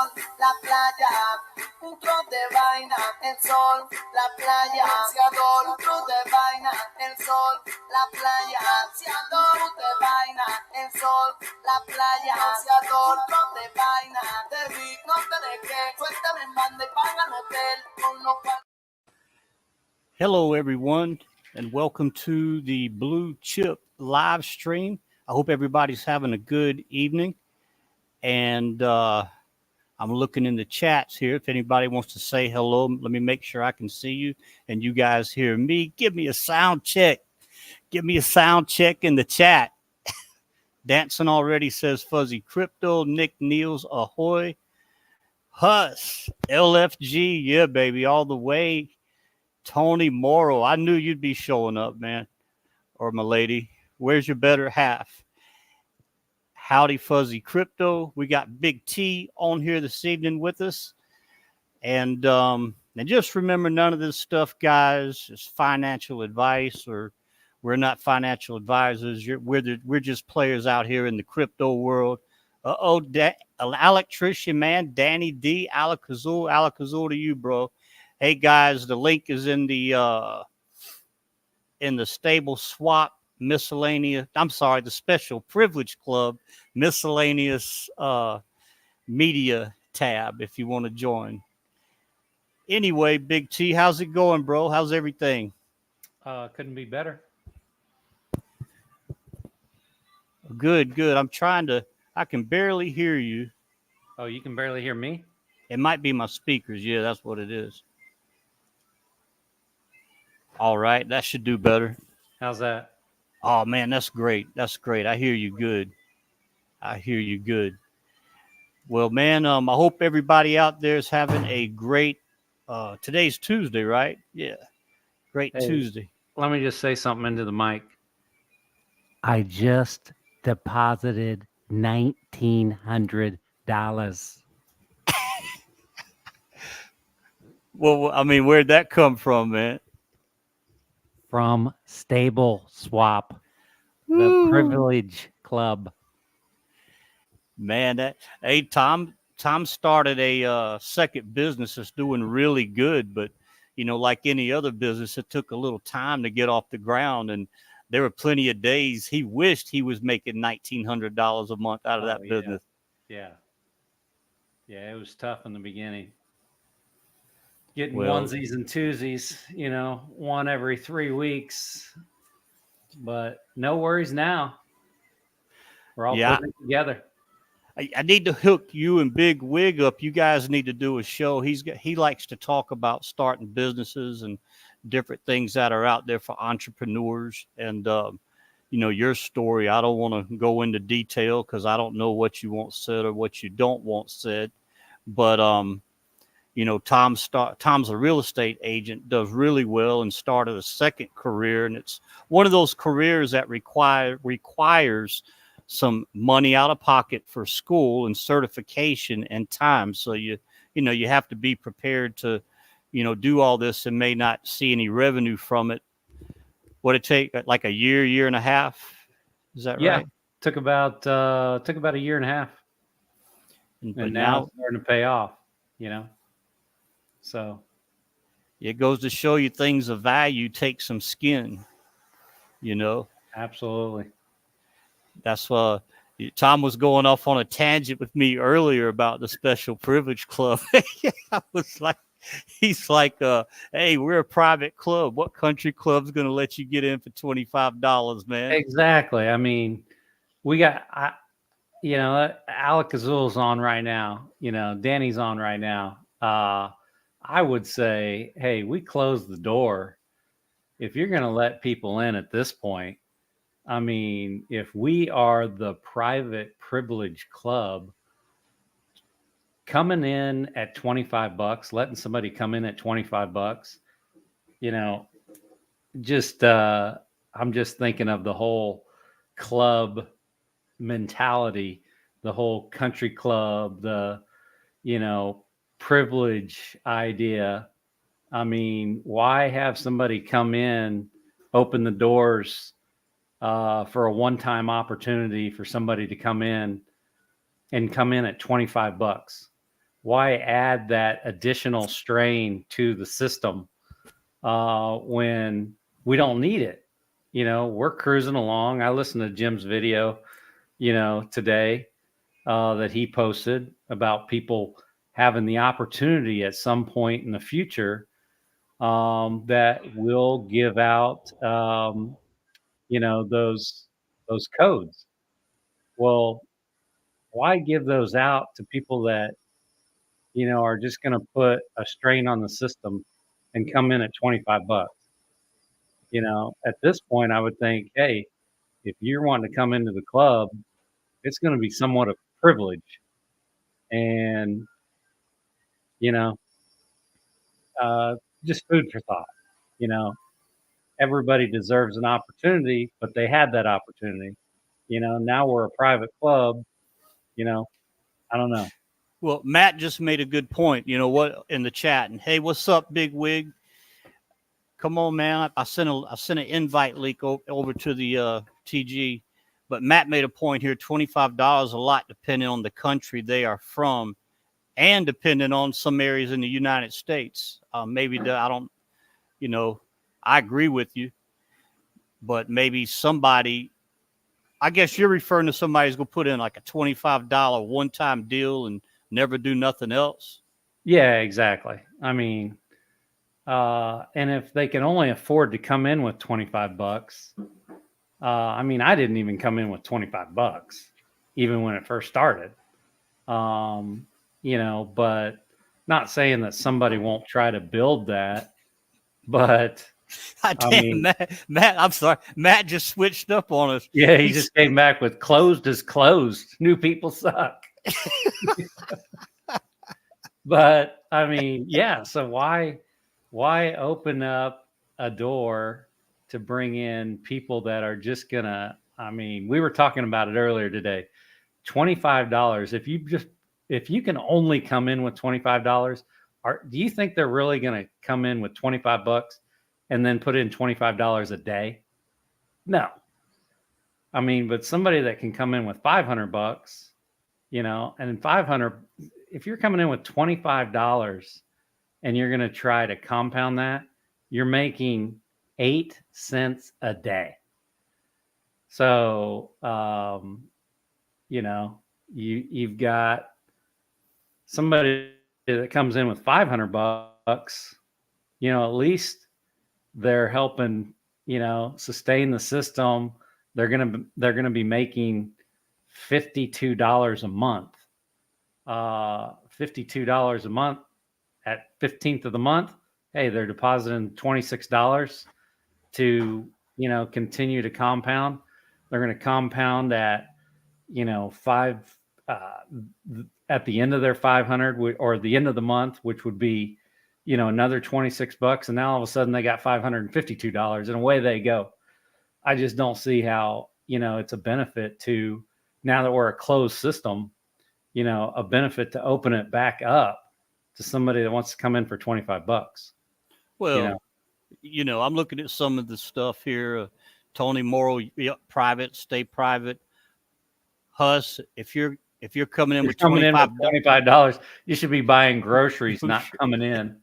sol, la playa, un trozo de vaina, el sol, la playa, bronceador, un trozo de vaina, el sol, la playa, bronceador, un trozo de vaina, el sol, la playa, bronceador, un trozo de vaina, te vi, no te dejé, suéltame, mande, paga el hotel, con los Hello, everyone, and welcome to the Blue Chip live stream. I hope everybody's having a good evening. And I'm looking in the chats here. If anybody wants to say hello, let me make sure I can see you and you guys hear me. Give me a sound check. Give me a sound check in the chat. Dancing already says Fuzzy Crypto. Nick Niels, ahoy. Huss, LFG, yeah, baby, all the way. Tony Morrow, I knew you'd be showing up, man. Or my lady, where's your better half? Howdy, Fuzzy Crypto. We got Big T on here this evening with us. And just remember, none of this stuff, guys, is financial advice, or we're not financial advisors. We're just players out here in the crypto world. Electrician, man, Danny D, Alakazul to you, bro. Hey guys, the link is in the stable swap miscellaneous. I'm sorry, the special privilege club miscellaneous media tab if you want to join. Anyway, Big T, how's it going, bro? How's everything? Couldn't be better. Good. I can barely hear you. Oh, you can barely hear me? It might be my speakers. Yeah, that's what it is. All right, that should do better. How's that? Oh, man, that's great. That's great. I hear you good. Well, man, I hope everybody out there is having a great, today's Tuesday, right? Yeah, great Tuesday. Let me just say something into the mic. I just deposited $1,900. Well, I mean, where'd that come from, man? From Stable Swap, the Privilege Club. Man, Tom started a second business that's doing really good, but like any other business, it took a little time to get off the ground, and there were plenty of days he wished he was making $1,900 a month out of that business. Yeah, it was tough in the beginning. Getting onesies and twosies, one every 3 weeks. But no worries now. We're all putting it together. I need to hook you and Big Wig up. You guys need to do a show. He likes to talk about starting businesses and different things that are out there for entrepreneurs. And your story. I don't want to go into detail because I don't know what you want said or what you don't want said. But Tom's a real estate agent, does really well, and started a second career, and it's one of those careers that requires some money out of pocket for school and certification and time. So you have to be prepared to do all this and may not see any revenue from it. What it take, like a year and a half? Is that right? Took about a year and a half, and now it's starting to pay off. So it goes to show you things of value take some skin. Absolutely. That's Tom was going off on a tangent with me earlier about the special privilege club. I was like, he's like, hey, we're a private club. What country club's going to let you get in for $25, man? Exactly. I mean, we got, Alakazul's on right now. Danny's on right now. I would say, hey, we close the door. If you're going to let people in at this point, I mean, if we are the private privilege club, coming in at $25, letting somebody come in at $25, I'm just thinking of the whole club mentality, the whole country club, the, privilege idea. I mean, why have somebody come in, open the doors for a one-time opportunity for somebody to come in at $25? why add that additional strain to the system when we don't need it? You know, we're cruising along. I listened to Jim's video, you know, today that he posted about people having the opportunity at some point in the future that will give out, you know, those codes. Well, why give those out to people that, you know, are just going to put a strain on the system and come in at $25? You know, at this point, I would think, hey, if you're wanting to come into the club, it's going to be somewhat of a privilege. And, you know, just food for thought. You know, everybody deserves an opportunity, but they had that opportunity. You know, now we're a private club. You know, I don't know. Well, Matt just made a good point. You know what, in the chat, and hey, what's up, Big Wig? Come on, man. I sent an invite link over to the TG, but Matt made a point here. $25 a lot, depending on the country they are from, and depending on some areas in the United States. Maybe I don't, you know, I agree with you, but maybe somebody. I guess you're referring to somebody who's gonna put in like a $25 one-time deal and never do nothing else. Yeah, exactly. I mean, and if they can only afford to come in with $25, I mean, I didn't even come in with $25, even when it first started. You know, but not saying that somebody won't try to build that, but God I damn, mean, Matt, I'm sorry. Matt just switched up on us. yeah, he just came back with closed is closed. New people suck. But I mean, yeah, so why open up a door to bring in people that are just gonna, I mean, we were talking about it earlier today. $25. If you can only come in with $25, do you think they're really gonna come in with $25 and then put in $25 a day? No. I mean, but somebody that can come in with $500, you know, and 500, if you're coming in with $25 and you're going to try to compound that, you're making 8 cents a day. So, you know, you've got somebody that comes in with $500, you know, at least they're helping, you know, sustain the system. They're gonna be making $52 a month. $52 a month at 15th of the month. Hey, they're depositing $26 to, you know, continue to compound. They're going to compound at, you know, at the end of their 500 or the end of the month, which would be, you know, another $26. And now all of a sudden they got $552 and away they go. I just don't see how, you know, it's a benefit to, now that we're a closed system, you know, a benefit to open it back up to somebody that wants to come in for $25. Well, you know, I'm looking at some of the stuff here. Tony Morrow, private, stay private. Huss, if you're coming in with $25, you should be buying groceries, not coming in.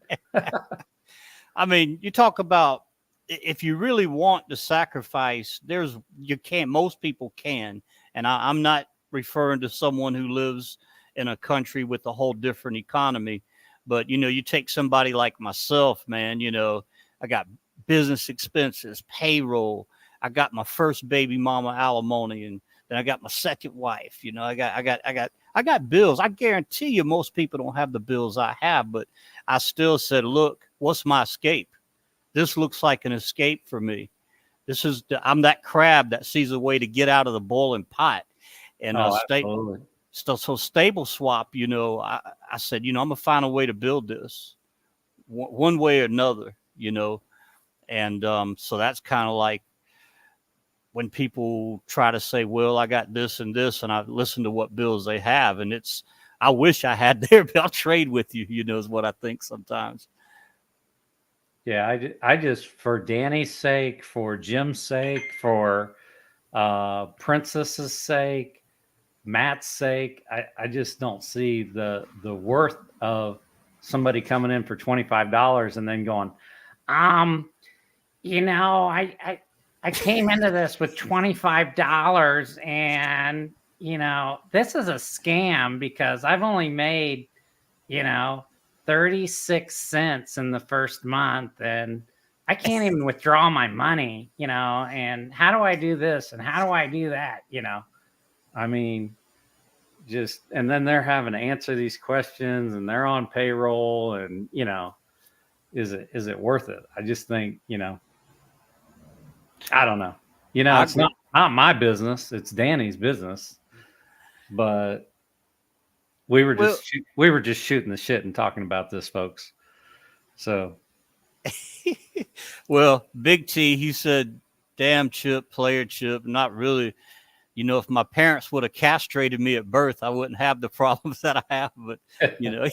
I mean, you talk about if you really want to sacrifice, most people can. And I'm not referring to someone who lives in a country with a whole different economy. But, you know, you take somebody like myself, man, you know, I got business expenses, payroll. I got my first baby mama alimony, and then I got my second wife. You know, I got bills. I guarantee you most people don't have the bills I have, but I still said, look, what's my escape? This looks like an escape for me. I'm that crab that sees a way to get out of the boiling pot. And so Stable Swap, you know, I said, you know, I'm gonna find a way to build this one way or another, you know. And so that's kind of like when people try to say, well, I got this and this, and I listen to what bills they have, and I wish I had their bill. I'll trade with you, you know, is what I think sometimes. Yeah, I just, for Danny's sake, for Jim's sake, for Princess's sake, Matt's sake, I just don't see the worth of somebody coming in for $25 and then going, you know, I came into this with $25 and, you know, this is a scam because I've only made, you know, 36 cents in the first month and I can't even withdraw my money, you know, and how do I do this and how do I do that, you know? I mean, just, and then they're having to answer these questions and they're on payroll and, you know, is it worth it? I just think, you know, I don't know. You know, it's not my business. It's Danny's business. But we were just shooting the shit and talking about this, folks. So, well, Big T, he said, "Damn Chip, player Chip, not really. You know, if my parents would have castrated me at birth, I wouldn't have the problems that I have. But you know."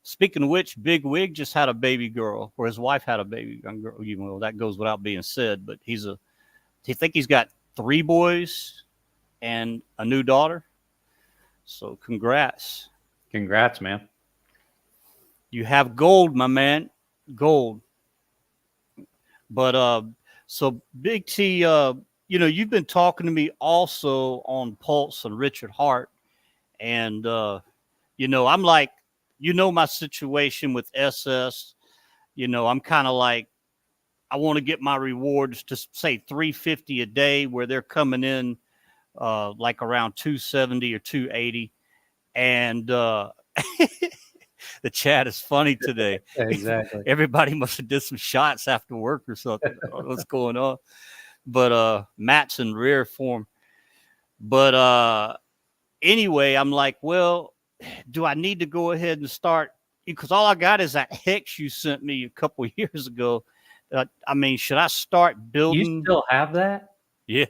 Speaking of which, Big Wig just had a baby girl, or his wife had a baby girl. You know, that goes without being said. But I think he's got 3 boys and a new daughter. So congrats. Congrats, man. You have gold, my man. Gold. But so Big T, you know, you've been talking to me also on Pulse and Richard Hart. And you know, I'm like, you know, my situation with SS, you know, I'm kind of like, I want to get my rewards to say $350 a day where they're coming in like around 270 or 280. And the chat is funny today. Exactly. Everybody must have did some shots after work or something. I don't know what's going on. But Matt's in rare form. But anyway, I'm like, well, do I need to go ahead and start? Because all I got is that hex you sent me a couple of years ago. I mean, should I start building? You still have that? Yeah.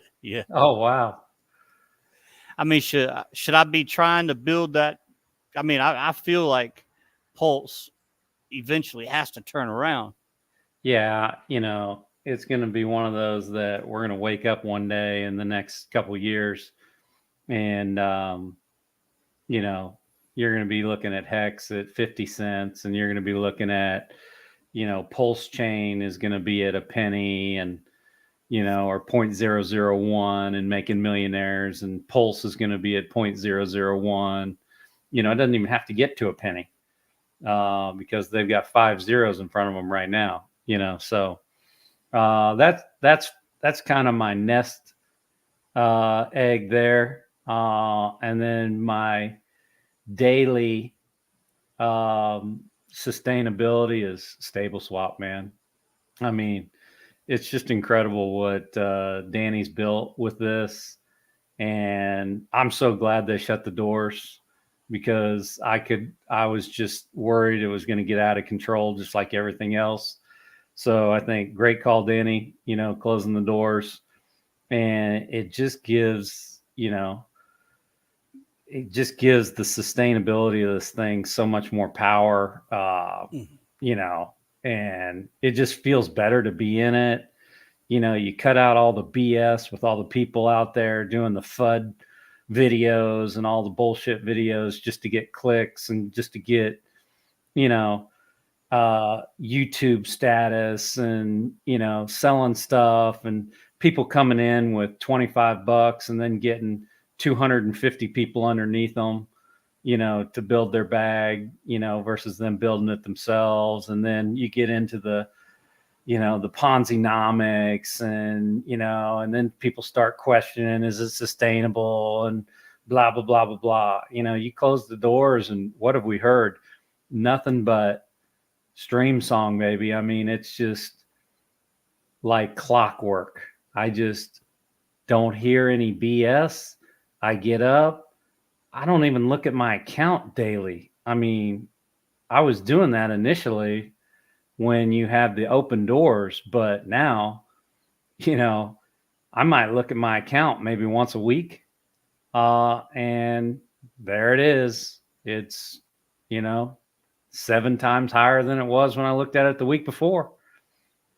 Oh, wow. I mean, should I be trying to build that? I mean, I feel like Pulse eventually has to turn around. Yeah, you know, it's going to be one of those that we're going to wake up one day in the next couple of years and, you know, you're going to be looking at Hex at 50 cents and you're going to be looking at, you know, Pulse Chain is going to be at a penny and, you know, or 0.001 and making millionaires, and Pulse is going to be at 0.001. You know, it doesn't even have to get to a penny because they've got 5 zeros in front of them right now, you know. So that's kind of my nest egg there. And then my daily sustainability is Stable Swap, man. I mean, it's just incredible what Danny's built with this. And I'm so glad they shut the doors because I was just worried it was going to get out of control, just like everything else. So I think great call, Danny, you know, closing the doors. And it just gives, you know, it just gives the sustainability of this thing so much more power, you know, and it just feels better to be in it. You know, you cut out all the BS with all the people out there doing the FUD videos and all the bullshit videos just to get clicks and just to get, you know, YouTube status and, you know, selling stuff and people coming in with $25 and then getting 250 people underneath them, you know, to build their bag, you know, versus them building it themselves. And then you get into the, you know, the Ponzi-nomics and, you know, and then people start questioning, is it sustainable and blah, blah, blah, blah, blah. You know, you close the doors and what have we heard? Nothing but stream song, baby. I mean, it's just like clockwork. I just don't hear any BS. I get up. I don't even look at my account daily. I mean, I was doing that initially when you have the open doors, but now, you know, I might look at my account maybe once a week. And there it is. It's, you know, 7 times higher than it was when I looked at it the week before.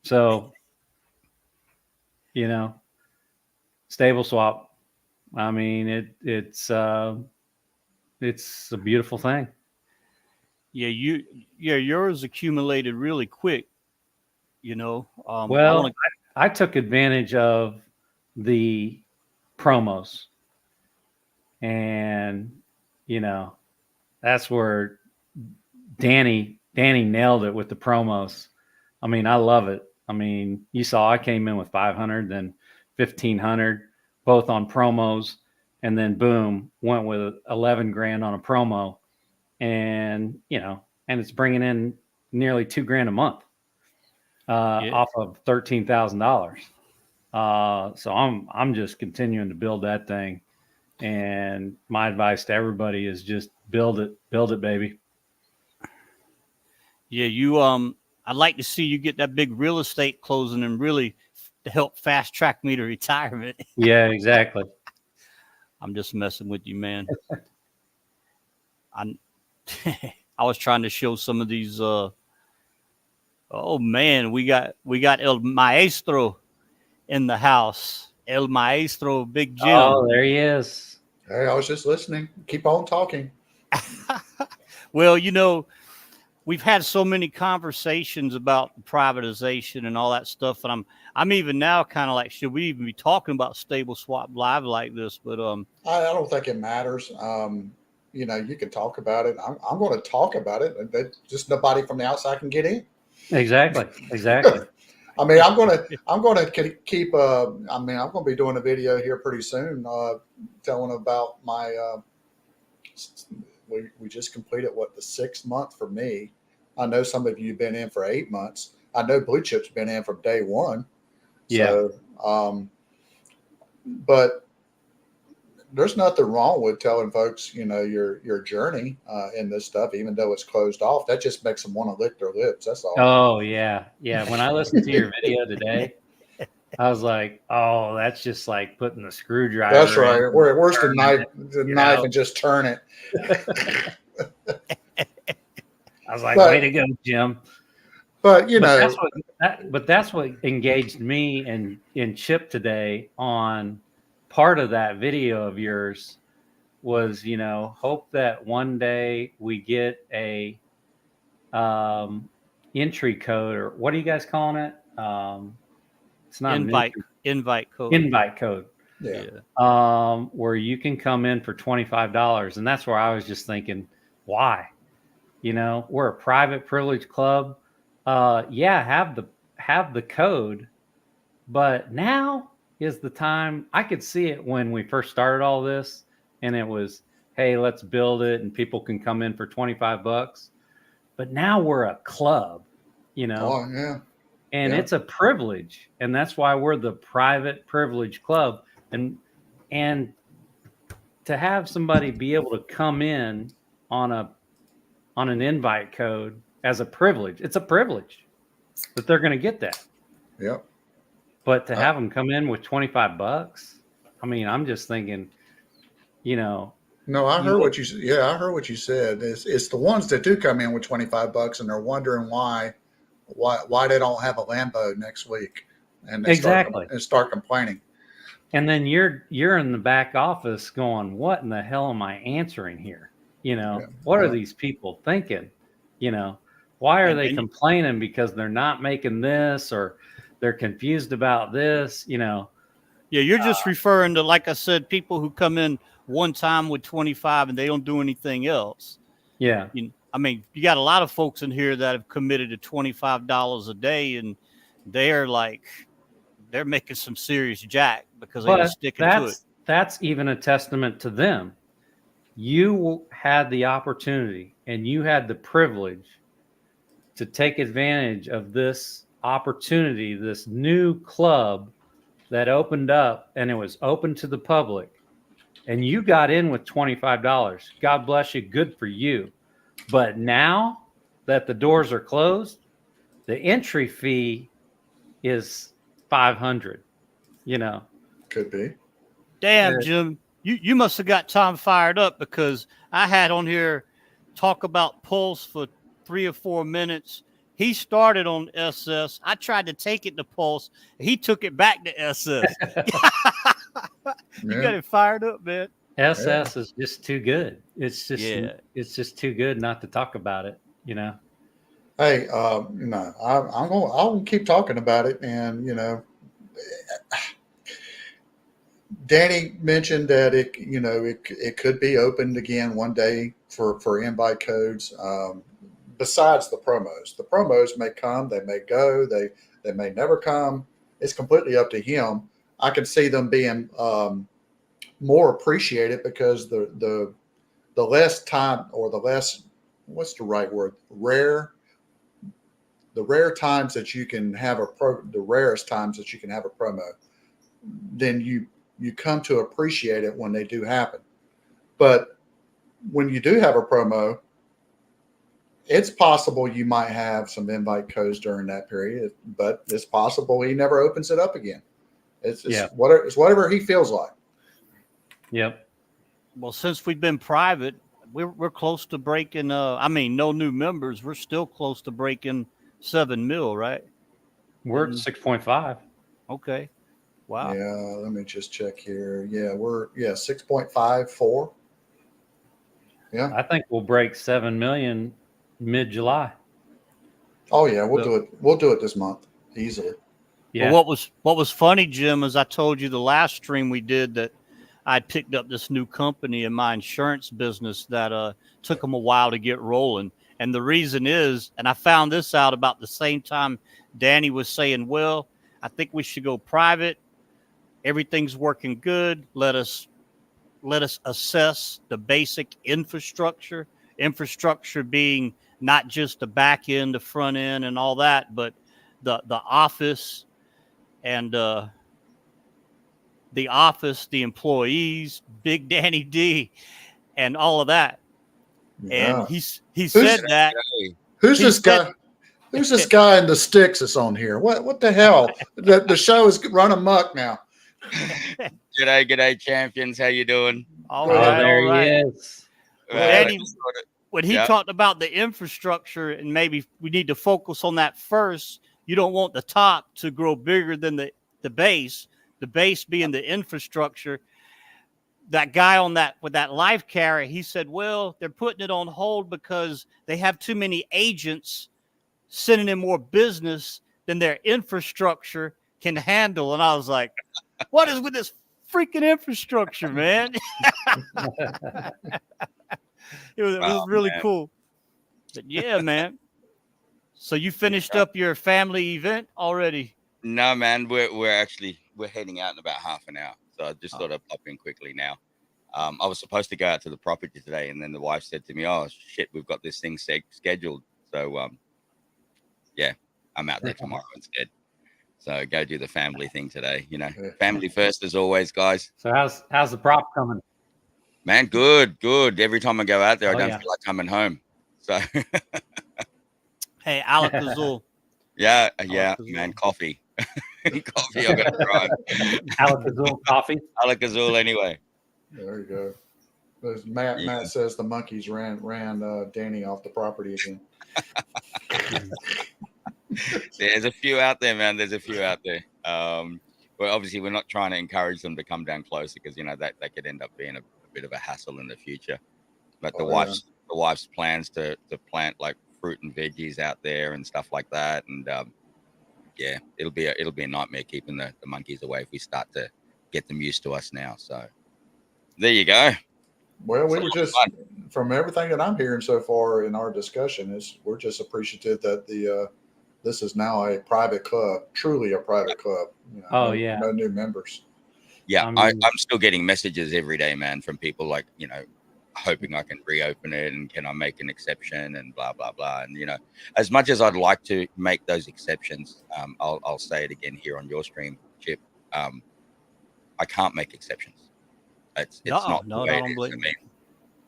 So, you know, Stable Swap, I mean, it's a beautiful thing. Yeah, yours accumulated really quick. You know, I Well, want to. I took advantage of the promos, and you know, that's where Danny nailed it with the promos. I mean, I love it. I mean, you saw I came in with 500, then 1,500, both on promos, and then boom, went with 11 grand on a promo, and and it's bringing in nearly $2,000 a month off of $13,000. So I'm just continuing to build that thing, and my advice to everybody is just build it, baby. Yeah, I'd like to see you get that big real estate closing and really to help fast track me to retirement. Yeah, exactly. I'm just messing with you, man. I was trying to show some of these. Oh man, we got El Maestro in the house. El Maestro, Big Jim. Oh, there he is. Hey, I was just listening. Keep on talking. Well, we've had so many conversations about privatization and all that stuff, and I'm even now kind of like, should we even be talking about Stable Swap Live like this? But I don't think it matters. You can talk about it. I'm going to talk about it. Just nobody from the outside can get in. Exactly. I mean, I'm going to keep. I'm going to be doing a video here pretty soon, telling about my. We just completed the 6th month for me. I know some of you have been in for 8 months. I know Blue Chip's been in from day one. Yeah. So, but there's nothing wrong with telling folks, your journey in this stuff, even though it's closed off. That just makes them want to lick their lips. That's all. Oh yeah. When I listened to your video today, I was like, oh, that's just like putting the screwdriver. That's right. Where's the knife? And just turn it. I was like, way to go, Jim. But that's what engaged me in Chip today on part of that video of yours was, hope that one day we get a entry code, or what are you guys calling it? It's not invite code. Invite code. Yeah. Where you can come in for $25. And that's where I was just thinking, why? We're a private privilege club. Have the code, but now is the time. I could see it when we first started all this, and it was, hey, let's build it and people can come in for $25. But now we're a club, Oh, yeah. And it's a privilege, and that's why we're the private privilege club. And to have somebody be able to come in on an invite code as a privilege, it's a privilege that they're going to get that. Yep. But to have them come in with $25, I mean, I'm just thinking, No, I heard what you said. Yeah, I heard what you said. It's the ones that do come in with $25 and they're wondering why they don't have a Lambo next week, and they start complaining. And then you're in the back office going, what in the hell am I answering here? What are these people thinking? Why are they complaining because they're not making this, or they're confused about this? Yeah, you're just referring to, like I said, people who come in one time with 25 and they don't do anything else. Yeah. I mean, you got a lot of folks in here that have committed to $25 a day, and they're making some serious jack because they're sticking to it. That's even a testament to them. You had the opportunity and you had the privilege to take advantage of this opportunity, this new club that opened up, and it was open to the public, and you got in with $25. God bless you. Good for you. But now that the doors are closed, the entry fee is $500. Could be. Damn, Jim, you must have got Tom fired up, because I had on here talk about Pulse for 3 or 4 minutes. He started on SS. I tried to take it to Pulse. He took it back to SS. You got it fired up, man. SS is just too good. It's just Yeah. it's just too good not to talk about it. Hey, I'll keep talking about it, and Danny mentioned that it could be opened again one day for invite codes. Besides the promos may come, they may go, they may never come. It's completely up to him. I can see them being more appreciated because the less time, or the less, what's the right word, the rare times that you can have the rarest times that you can have a promo, then you come to appreciate it when they do happen. But when you do have a promo, it's possible you might have some invite codes during that period, but it's possible he never opens it up again. It's whatever he feels like. Yep. Well, since we've been private, we're close to breaking. No new members. We're still close to breaking 7 mil, right? We're at 6.5. Okay. Wow. Yeah, let me just check here. Yeah, we're 6.54. Yeah. I think we'll break 7 million mid-July. Oh yeah, we'll do it. We'll do it this month easily. Yeah. Well, what was funny, Jim, is I told you the last stream we did that I picked up this new company in my insurance business that took them a while to get rolling. And the reason is, and I found this out about the same time Danny was saying, well, I think we should go private. Everything's working good. Let us assess the basic infrastructure being not just the back end, the front end and all that, but the office and the employees, Big Danny D, and all of that. Yeah. And he said that. Who's this guy? Who's this guy in the sticks that's on here? What the hell? The show is run amok now. G'day, champions. How you doing? All right, there all right. he is. Danny, when he talked about the infrastructure, and maybe we need to focus on that first. You don't want the top to grow bigger than the base. The base being the infrastructure. That guy with that life carrier, he said, well, they're putting it on hold because they have too many agents sending in more business than their infrastructure can handle. And I was like, what is with this freaking infrastructure, man? It was really cool. But yeah, man. So you finished up your family event already? No, man. We're heading out in about half an hour. So I just thought I'd pop in quickly now. I was supposed to go out to the property today, and then the wife said to me, oh, shit, we've got this thing scheduled. So, I'm out there tomorrow instead. So go do the family thing today. Family first as always, guys. So how's the prop coming? Man, good. Every time I go out there, I don't feel like coming home. So, hey, Alec Azul. Yeah, man, coffee. Coffee, I got to try. Alakazoo coffee. Alakazoo, anyway. There you go. There's Matt says the monkeys ran Danny off the property again. There's a few out there, man. There's a few out there. Well, obviously, we're not trying to encourage them to come down closer because that could end up being a bit of a hassle in the future. But the wife's plans to plant like fruit and veggies out there and stuff like that, and it'll be a nightmare keeping the monkeys away if we start to get them used to us now. So there you go. Well, we were just, from everything that I'm hearing so far in our discussion, we're just appreciative that this is now a private club, truly a private club. No new members. Yeah, I'm still getting messages every day, man, from people like, hoping I can reopen it and can I make an exception and blah, blah, blah. And, as much as I'd like to make those exceptions, I'll say it again here on your stream, Chip. I can't make exceptions. It's not the way it is. I mean,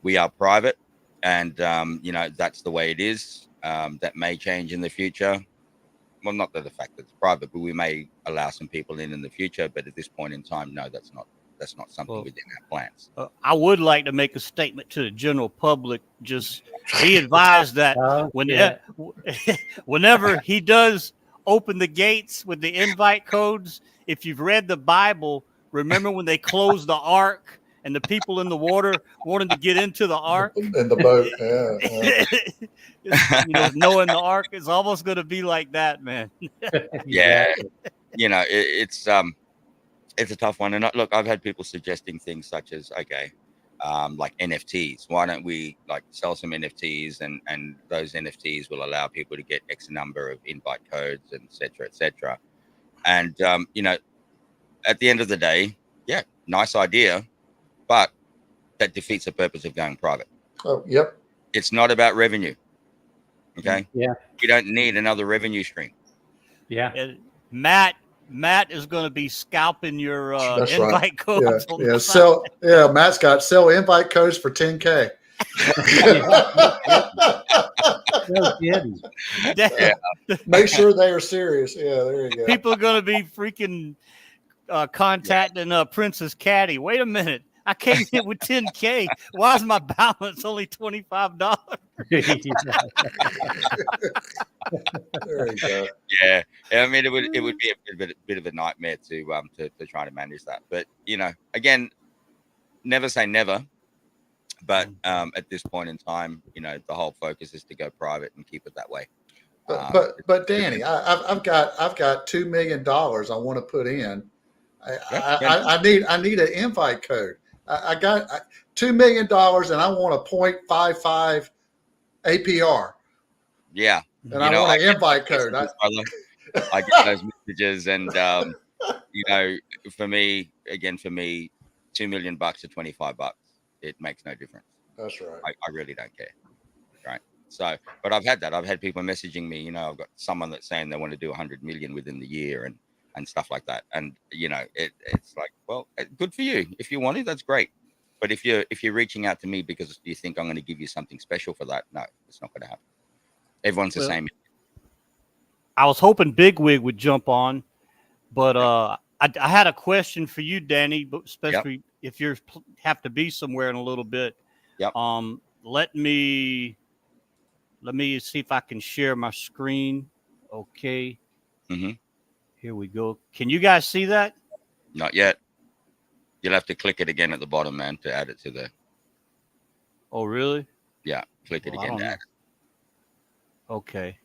we are private and, that's the way it is. That may change in the future. Well, not that the fact that it's private, but we may allow some people in the future. But at this point in time, no, that's not something within our plans. I would like to make a statement to the general public. Just be advised that whenever he does open the gates with the invite codes, if you've read the Bible, Remember when they closed the ark and the people in the water wanted to get into the ark? In the boat, yeah. You know, knowing the ark is almost going to be like that, man. Yeah, you know, it's a tough one. And look, I've had people suggesting things such as, okay, like NFTs. Why don't we like sell some NFTs, and those NFTs will allow people to get X number of invite codes, and et cetera, et cetera. And you know, at the end of the day, yeah, nice idea, but that defeats the purpose of going private. Oh, yep. It's not about revenue. Okay. Yeah. You don't need another revenue stream. Yeah. And Matt is going to be scalping your That's invite right. codes. Yeah, on yeah. the side. Matt's got sell invite codes for 10K. No kidding. Yeah. Make sure they are serious. Yeah, there you go. People are going to be freaking contacting Princess Caddy. Wait a minute. I came in with 10K. Why is my balance only $25? There you go. Yeah, I mean, it would be a bit of a nightmare to try to manage that. But you know, again, never say never. But at this point in time, you know, the whole focus is to go private and keep it that way. But Danny, I've got $2 million I want to put in. I need an invite code. I got $2 million and I want a 0.55 APR. Yeah, and I want an invite code. I get those messages, and you know, for me, $2 million to $25, it makes no difference. That's right. I really don't care. Right. So, but I've had that. I've had people messaging me. You know, I've got someone that's saying they want to do 100 million within the year, and stuff like that. And you know, it's like, well, good for you. If you want it, that's great. But if you're reaching out to me because you think I'm going to give you something special for that, no, it's not going to happen. Everyone's the same. I was hoping Bigwig would jump on, but I had a question for you, Danny, but especially if you have to be somewhere in a little bit. Yep. Let me see if I can share my screen. Okay. Mm-hmm. Here we go. Can you guys see that? Not yet. You'll have to click it again at the bottom, man, to add it to the. Oh, really? Yeah. Click it again to add it. Okay.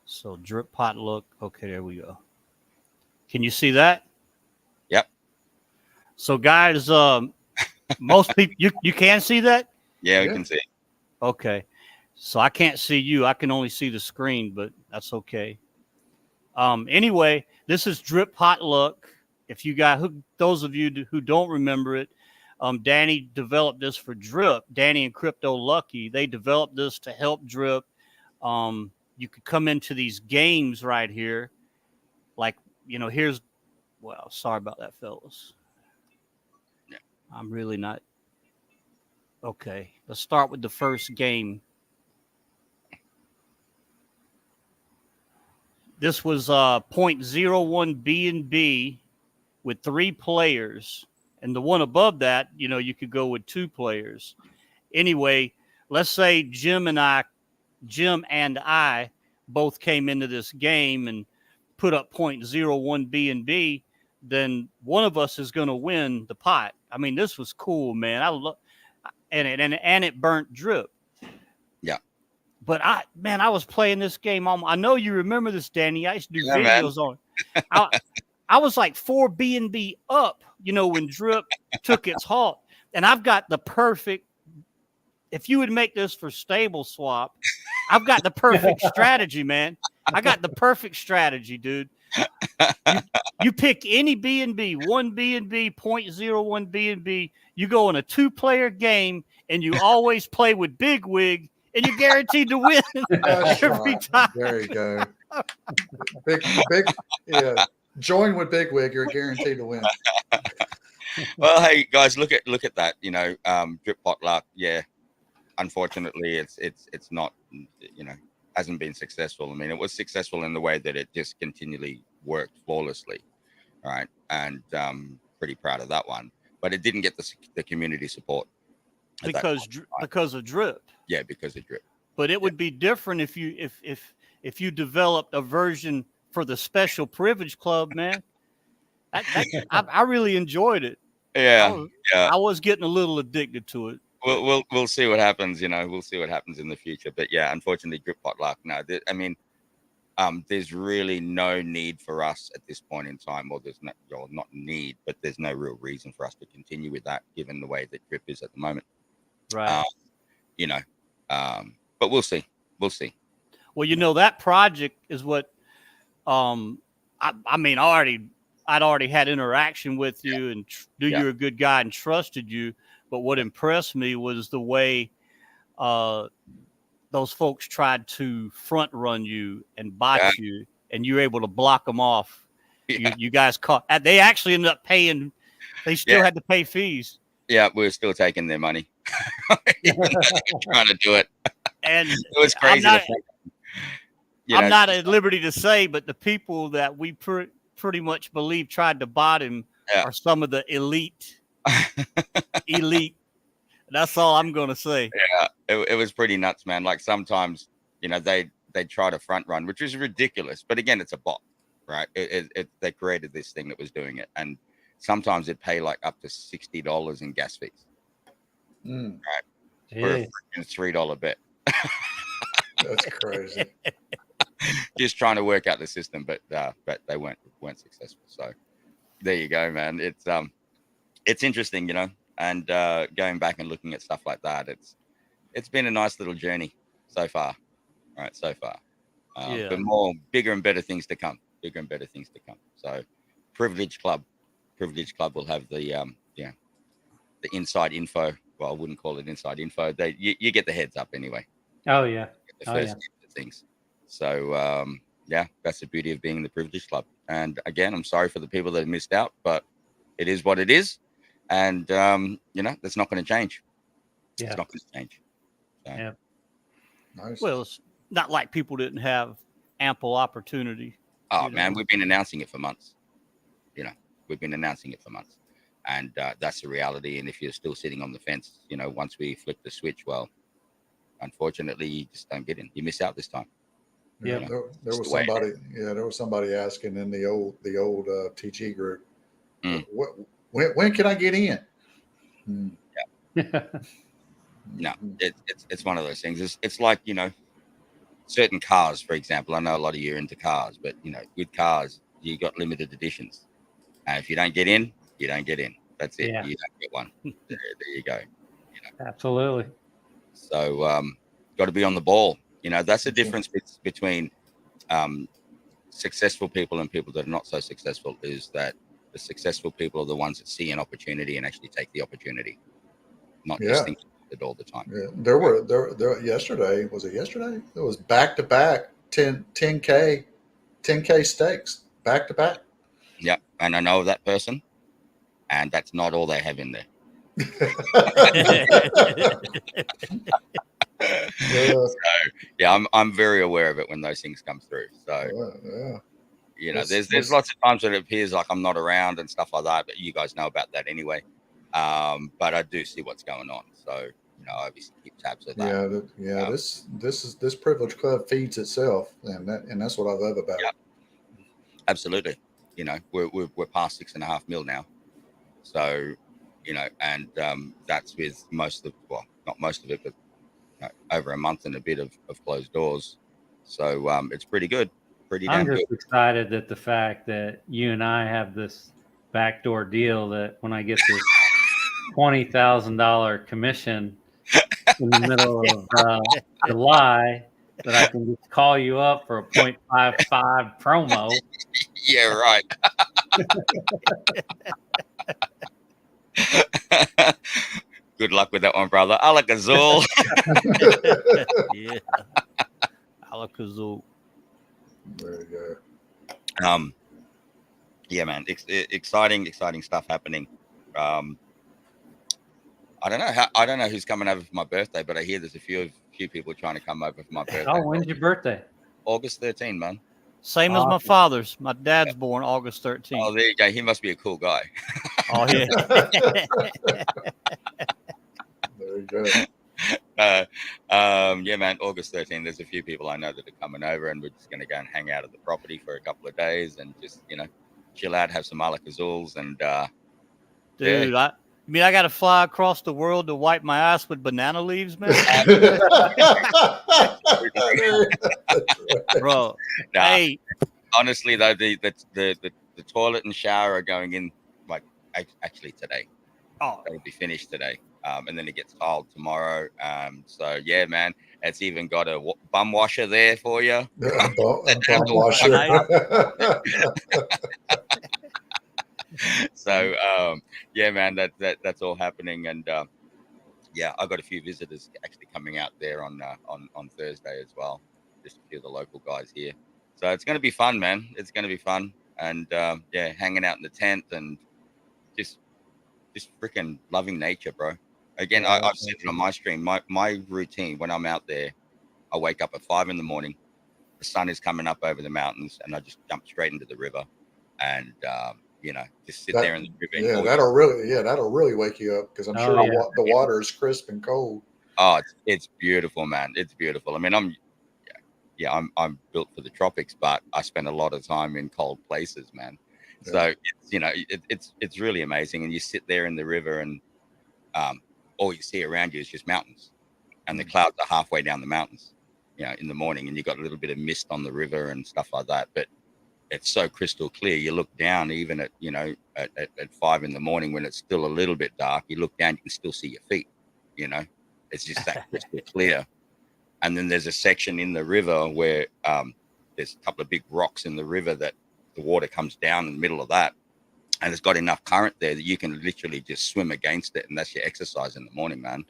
So drip potluck. Okay, there we go. Can you see that? Yep. So guys, most people you can see that? Yeah, we can see it. Okay. So I can't see you. I can only see the screen, but that's okay. Anyway, this is Drip Potluck. If you guys, those of you who don't remember it, Danny developed this for Drip. Danny and Crypto Lucky, they developed this to help Drip. You could come into these games right here. Like, you know, sorry about that, fellas. Yeah. I'm really not. Okay, let's start with the first game. This was 0.01 B&B with 3 players. And the one above that, you know, you could go with 2 players. Anyway, let's say Jim and I both came into this game and put up 0.01 B&B, then one of us is going to win the pot. I mean, this was cool, man. I love, and it burnt Drip. Yeah. But I was playing this game I know you remember this, Danny. I used to do videos on it. I was like 4 B&B up, you know, when Drip took its halt. And I've got the perfect, if you would make this for Stable Swap, I've got the perfect strategy, man. I got the perfect strategy, dude. You pick any B&B, 1 B&B, 0.01 B&B. You go in a 2-player game, and you always play with Bigwig, and you're guaranteed to win every time. There you go. Big, yeah. Join with Bigwig, you're guaranteed to win. Well, hey guys, look at that. You know, Drip Potluck. Yeah, unfortunately, it's not. You know, hasn't been successful. I mean, it was successful in the way that it just continually worked flawlessly, right? And pretty proud of that one. But it didn't get the community support because of Drip. Yeah, because of Drip. But it would be different if you developed a version for the Special Privilege Club, man. I really enjoyed it. Yeah, I was getting a little addicted to it. We'll see what happens. We'll see what happens in the future. But yeah, unfortunately, drip potluck. No, I mean, there's really no need for us at this point in time, or there's not need, but there's no real reason for us to continue with that, given the way that drip is at the moment. Right. But we'll see. We'll see. Well, that project is what, I mean, I'd already had interaction with you and knew you were a good guy and trusted you. But what impressed me was the way those folks tried to front run you and bot you, and you were able to block them off. Yeah. You guys caught. They actually ended up paying. They still had to pay fees. Yeah, we were still taking their money. Trying to do it. And it was crazy. I'm not at liberty to say, but the people that we pretty much believe tried to bot him are some of the elite. That's all I'm going to say. Yeah, it was pretty nuts, man. Like sometimes, they try to front run, which is ridiculous. But again, it's a bot, right? They created this thing that was doing it. And sometimes it'd pay like up to $60 in gas fees. Right? For a $3 bet. That's crazy. Just trying to work out the system, but they weren't successful. So there you go, man. It's interesting, and going back and looking at stuff like that, it's been a nice little journey so far. Right, so far. But bigger and better things to come. So Privilege Club will have the inside info. Well, I wouldn't call it inside info. You get the heads up anyway. Oh yeah. The first things. So that's the beauty of being in the Privilege Club. And again, I'm sorry for the people that have missed out, but it is what it is. And that's not going to change. Yeah. It's not going to change. So. Yeah. Nice. Well, it's not like people didn't have ample opportunity. Oh man, we've been announcing it for months. We've been announcing it for months. And that's the reality. And if you're still sitting on the fence, once we flip the switch, well, unfortunately, you just don't get in. You miss out this time. Yeah, there was somebody. Yeah, there was somebody asking in the old TG group, when can I get in? Yeah. No, it's one of those things. It's like certain cars, for example. I know a lot of you are into cars, but with cars, you got limited editions, and if you don't get in, you don't get in. That's it. Yeah. You don't get one. There you go. Absolutely. So got to be on the ball. That's the difference between successful people and people that are not so successful, is that the successful people are the ones that see an opportunity and actually take the opportunity, not just think it all the time. Yeah. There yesterday, was it yesterday? It was back-to-back 10K stakes, back-to-back. Yeah, and I know that person, and that's not all they have in there. So, I'm very aware of it when those things come through. So there's lots of times that it appears like I'm not around and stuff like that, but you guys know about that anyway. But I do see what's going on, so I obviously keep tabs of that. This Privilege Club feeds itself, and that's what I love about it. Absolutely. We're past 6.5 mil now, so and that's with not most of it, but over a month and a bit of closed doors. So it's pretty good. I'm just excited that the fact that you and I have this backdoor deal, that when I get this $20,000 commission in the middle of July, that I can just call you up for a 0.55 promo. Yeah, right. Good luck with that one, brother. Alakazul. Yeah. Alakazul. There you go. Yeah, man. Exciting stuff happening. I don't know who's coming over for my birthday, but I hear there's a few people trying to come over for my birthday. Oh, when's your birthday? August 13, man. Same as my father's. My dad's born August 13th. Oh, there you go. He must be a cool guy. Oh, yeah. There you go. Yeah, man. August 13. There's a few people I know that are coming over, and we're just going to go and hang out at the property for a couple of days and just chill out, have some Alakazuls, and Dude, I mean, I got to fly across the world to wipe my ass with banana leaves, man. Bro, nah, hey, honestly though, the toilet and shower are going in like actually today. oh, It'll be finished today, and then it gets tiled tomorrow. So yeah, man, it's even got a bum washer there for you. A bum washer. So yeah, man, that's all happening, and yeah, I got a few visitors actually coming out there on Thursday as well. Just a few of the local guys here, so it's going to be fun, man. It's going to be fun, and yeah, hanging out in the tent and just freaking loving nature, bro. Again, Yeah, I've said it on my stream. My routine when I'm out there, I wake up at 5 a.m. The sun is coming up over the mountains, and I just jump straight into the river, and you know, just sit there in the river. Yeah, that'll really wake you up, because I'm sure the water is crisp and cold. Oh, it's beautiful, man. It's beautiful. I mean, I'm built for the tropics, but I spend a lot of time in cold places, man. Yeah. So it's, you know, it's really amazing. And you sit there in the river, and all you see around you is just mountains, and the clouds are halfway down the mountains, you know, in the morning, and you got a little bit of mist on the river and stuff like that. But it's so crystal clear. You look down, even at, you know, at 5 a.m. when it's still a little bit dark, you look down, you can still see your feet, you know, it's just that crystal clear. And then there's a section in the river where there's a couple of big rocks in the river that the water comes down in the middle of that. And it's got enough current there that you can literally just swim against it. And that's your exercise in the morning, man.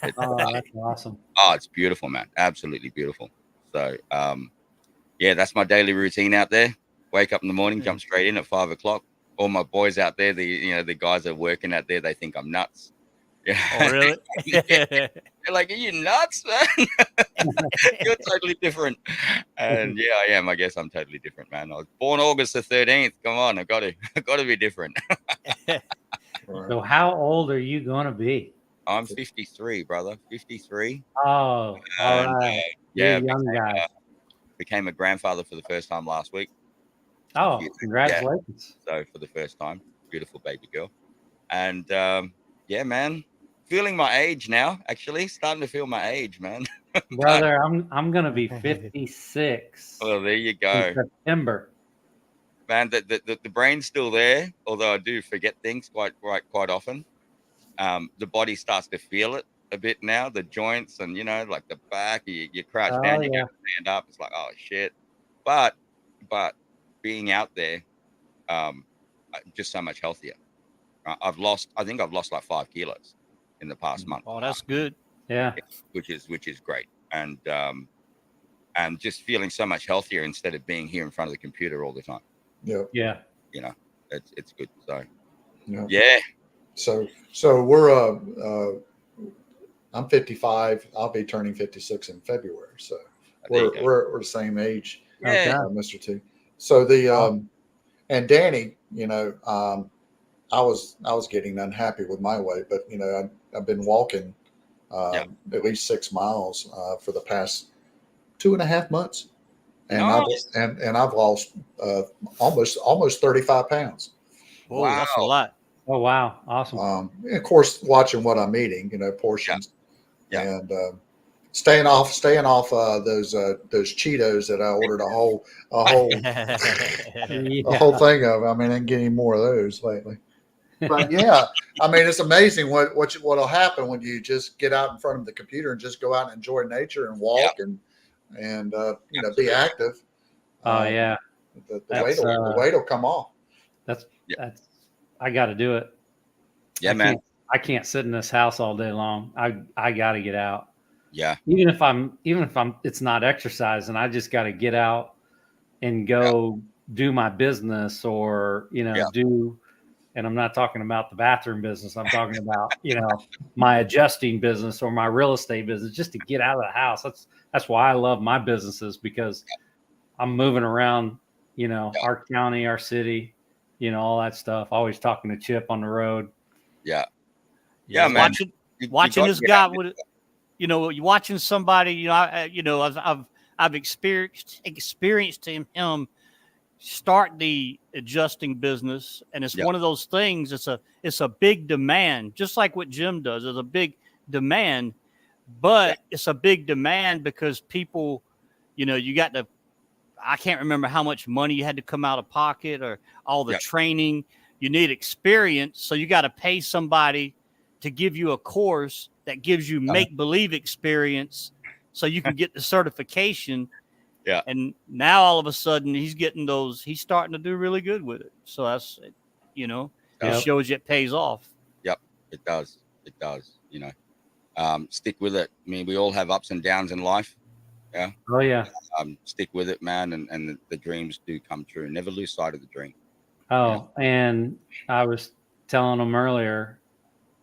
That's awesome. Oh, it's beautiful, man. Absolutely beautiful. So, yeah, that's my daily routine out there. Wake up in the morning, jump straight in at 5 o'clock. All my boys out there, the guys that are working out there, they think I'm nuts. Yeah. Oh, really? They're like, are you nuts, man? You're totally different. And yeah, I am. I guess I'm totally different, man. I was born August the 13th. Come on, I got to be different. So how old are you going to be? I'm 53, brother. 53. Oh, all right. Yeah, young guy. Became a grandfather for the first time last week. Oh, congratulations. Yeah. So for the first time, beautiful baby girl. And yeah, man, feeling my age now, actually. Starting to feel my age, man. Brother, I'm going to be 56. Well, there you go. In September. Man, the brain's still there, although I do forget things quite often. The body starts to feel it a bit now, the joints and, you know, like the back, you crouch down, you can't stand up. It's like, oh, shit. But being out there, just so much healthier. I think I've lost like 5 kilos in the past month. Oh, that's good. Yeah. Which is great. And just feeling so much healthier instead of being here in front of the computer all the time. Yeah. Yeah. You know, it's good. So, yeah. So we're, I'm 55. I'll be turning 56 in February. So we're the same age. Yeah. Mr. T. So and Danny, you know, I was getting unhappy with my weight, but you know, I've been walking at least 6 miles for the past 2.5 months, and I've lost almost 35 pounds. Whoa, wow. That's a lot. Oh wow, awesome. And of course, watching what I'm eating, you know, portions, and staying off those Cheetos that I ordered a whole thing of. I mean, I didn't get any more of those lately. But yeah, I mean, it's amazing what'll happen when you just get out in front of the computer and just go out and enjoy nature and walk and you know, be active. The weight will come off. That's I got to do it. Yeah, man. I can't sit in this house all day long. I got to get out. Yeah. Even if I'm it's not exercising, I just got to get out and go do my business, or, you know, do. And I'm not talking about the bathroom business. I'm talking about, you know, my adjusting business or my real estate business, just to get out of the house. That's why I love my businesses, because I'm moving around, you know, our county, our city, you know, all that stuff. Always talking to Chip on the road. Yeah. Yeah, man. Watching this guy with, you know, you watching somebody, you know, I've experienced him start the adjusting business, and it's Yep. one of those things. It's a big demand, just like what Jim does. There's a big demand, but it's a big demand because people, you got to. I can't remember how much money you had to come out of pocket or all the Yep. training. You need experience, so you got to pay somebody to give you a course that gives you make-believe experience so you can get the certification. Yeah. And now all of a sudden he's starting to do really good with it. So that's, it shows you it pays off. Yep. It does. Stick with it. I mean, we all have ups and downs in life. Yeah. Oh yeah. Stick with it, man. And the dreams do come true. Never lose sight of the dream. Oh, and I was telling them earlier,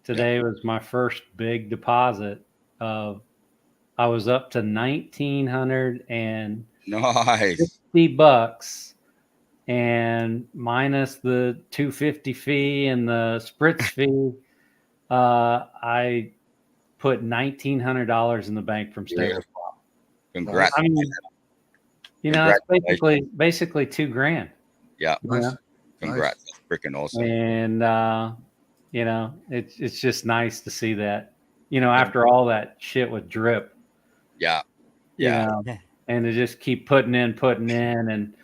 today was my first big deposit of, I was up to $1,950 Nice. and minus the $250 fee and the spritz fee, I put $1,900 in the bank from Stable Swap. Congrats. I mean, it's basically $2,000. Yeah. Nice. Congrats. That's freaking awesome. And it's just nice to see that, after all that shit with Drip. Yeah. And to just keep putting in and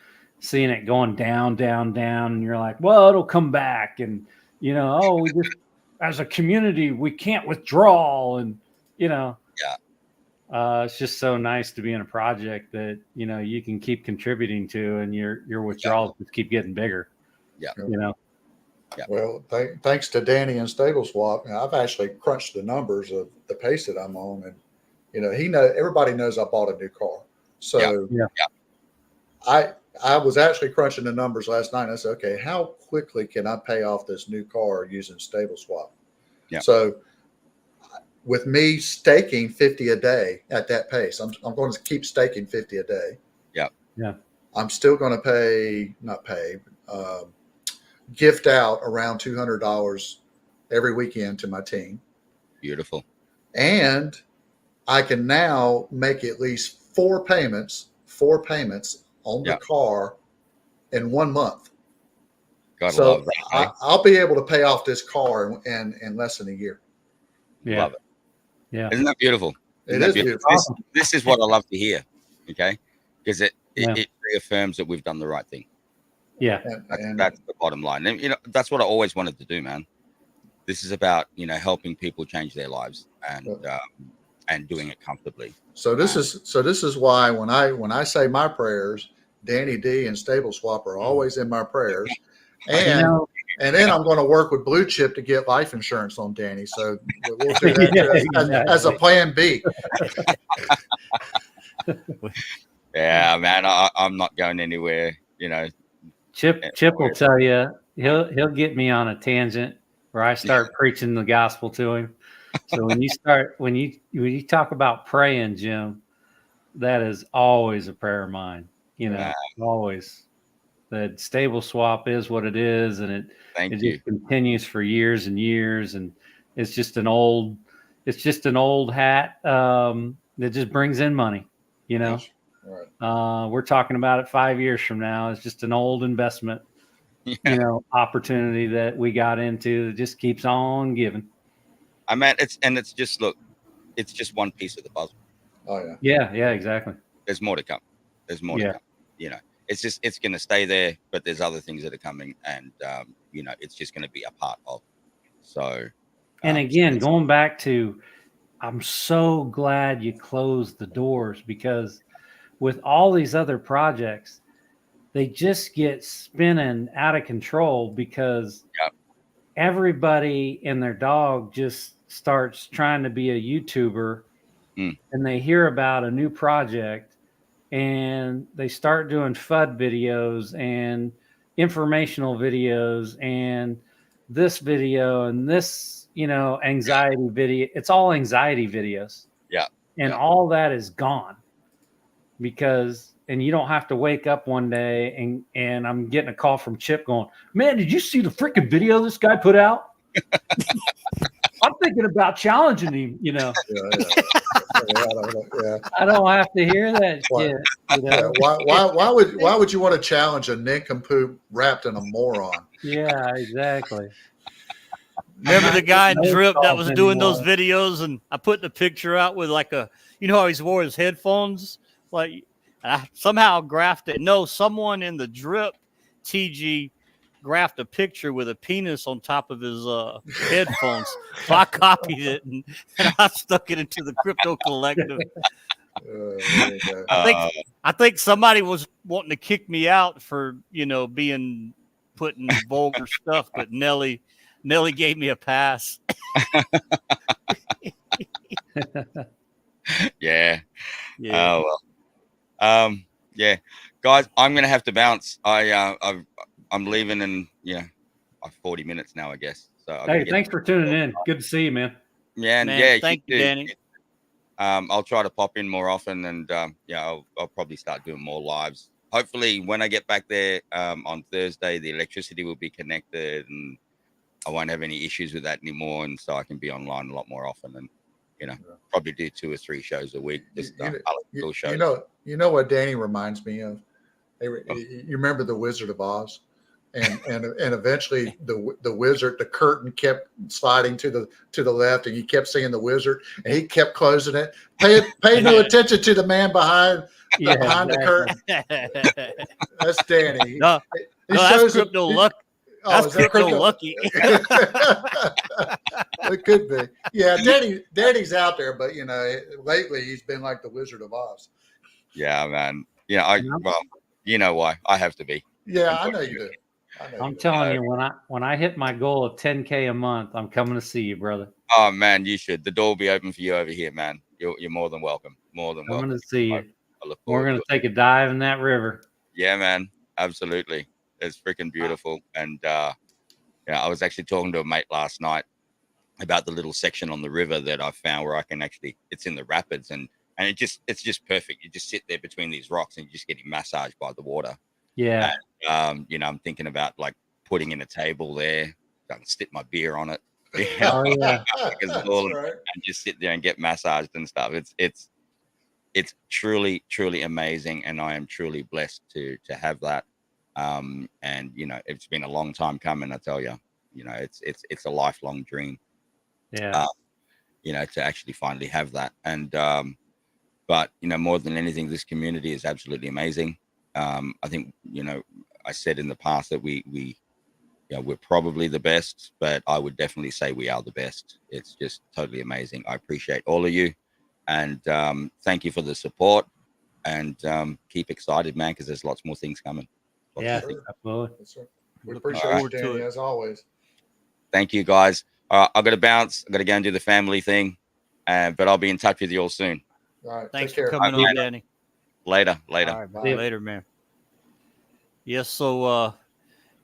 seeing it going down, and you're like, well, it'll come back. And, we just, as a community, we can't withdraw. And, it's just so nice to be in a project that, you can keep contributing to, and your withdrawals just keep getting bigger. Yeah. Yeah. Well, thanks to Danny and Stable Swap, I've actually crunched the numbers of the pace that I'm on, and everybody knows I bought a new car. So I was actually crunching the numbers last night. And I said, okay, how quickly can I pay off this new car using Stable Swap? Yeah. So with me staking 50 a day at that pace, I'm going to keep staking 50 a day. Yeah. Yeah. I'm still going to gift out around $200 every weekend to my team. Beautiful. And I can now make at least four payments on the car in 1 month. Gotta love that. I'll be able to pay off this car in less than a year. Yeah. Love it. Yeah. Isn't that beautiful? It is beautiful. This is what I love to hear. Okay. Because it reaffirms that we've done the right thing. Yeah. That's the bottom line. And, that's what I always wanted to do, man. This is about, helping people change their lives and doing it comfortably. So this is why when I say my prayers, Danny D and Stable Swap are always in my prayers. And then I'm going to work with Blue Chip to get life insurance on Danny. So we'll do that as a plan B. Yeah, man, I'm not going anywhere. Chip will tell you, he'll get me on a tangent where I start preaching the gospel to him. So when you talk about praying, Jim, that is always a prayer of mine. Always. That Stable Swap is what it is, and it just continues for years and years, and it's just an old hat that just brings in money. Right. We're talking about it 5 years from now. It's just an old investment, opportunity that we got into that just keeps on giving. I mean, it's just one piece of the puzzle. Oh yeah. Yeah, exactly. There's more to come. It's going to stay there, but there's other things that are coming, and it's just going to be a part of. So, and again, going back to, I'm so glad you closed the doors, because with all these other projects, they just get spinning out of control because everybody and their dog just starts trying to be a YouTuber, and they hear about a new project and they start doing FUD videos and informational videos and this video and this, anxiety video. It's all anxiety videos. Yeah. And all that is gone and you don't have to wake up one day and I'm getting a call from Chip going, man, did you see the freaking video this guy put out? I'm thinking about challenging him. Yeah. I don't have to hear that Why- shit. You know? Why would you want to challenge a nincompoop wrapped in a moron? Yeah, exactly. Remember the guy in No Drip that calls was doing those anymore. videos, and I put the picture out with like a, you know how he wore his headphones, like, and I somehow graphed it. No, someone in the Drip TG graphed a picture with a penis on top of his headphones. So I copied it and I stuck it into the Crypto Collective. I think somebody was wanting to kick me out for, you know, putting vulgar stuff, but Nelly gave me a pass. Yeah. Yeah. Oh well. Yeah, guys, I'm gonna have to bounce. I'm leaving in 40 minutes now, I guess. So Hey, thanks for tuning in. Good to see you, man. Yeah, and Man, thank you, too. Danny. I'll try to pop in more often, and I'll probably start doing more lives. Hopefully, when I get back there on Thursday, the electricity will be connected, and I won't have any issues with that anymore, and so I can be online a lot more often, and probably do 2 or 3 shows a week. Just shows. You know what Danny reminds me of? You remember the Wizard of Oz, and eventually the wizard, the curtain kept sliding to the left, and you kept seeing the wizard, and he kept closing it. Pay no attention to the man behind the curtain. That's Danny. No, that's Crypto Lucky. That's Crypto Lucky. It could be. Yeah, Danny's out there, but lately he's been like the Wizard of Oz. Yeah, man. Well, you know why I have to be. Yeah, I know you do. I'm telling you, when I hit my goal of 10K a month, I'm coming to see you, brother. Oh man, you should. The door will be open for you over here, man. You're more than welcome. More than welcome. Coming to see you. I look We're forward gonna to it. take a dive in that river. Yeah, man. Absolutely. It's freaking beautiful. And I was actually talking to a mate last night about the little section on the river that I found where I can it's in the rapids, and it's just perfect. You just sit there between these rocks and you're just getting massaged by the water. Yeah. And, I'm thinking about like putting in a table there. I can stick my beer on it. Oh yeah. And just sit there and get massaged and stuff. It's truly, truly amazing, and I am truly blessed to have that. And it's been a long time coming. I tell you, it's a lifelong dream. Yeah. To actually finally have that. And but more than anything, this community is absolutely amazing. I think I said in the past that we're probably the best, but I would definitely say we are the best. It's just totally amazing. I appreciate all of you, and thank you for the support. And keep excited, man, because there's lots more things coming. Absolutely. We appreciate you, Danny, as always. Thank you, guys. I've got to bounce. I've got to go and do the family thing, but I'll be in touch with you all soon. All right. Thanks for coming on, Danny. Later. All right, bye. Later, man. Yes, so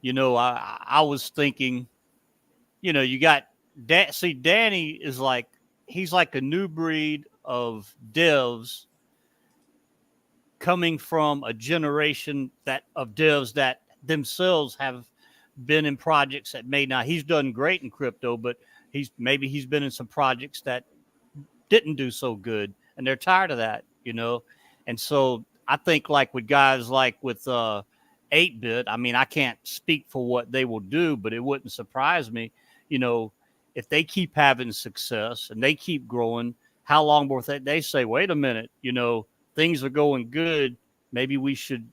I was thinking, you got Danny is he's like a new breed of devs coming from a generation of devs that themselves have been in projects that may not. He's done great in crypto, but he's been in some projects that didn't do so good, and they're tired of that, And so I think like with guys like with 8-bit, I mean, I can't speak for what they will do, but it wouldn't surprise me, if they keep having success and they keep growing, how long before they say, wait a minute, things are going good. Maybe we should,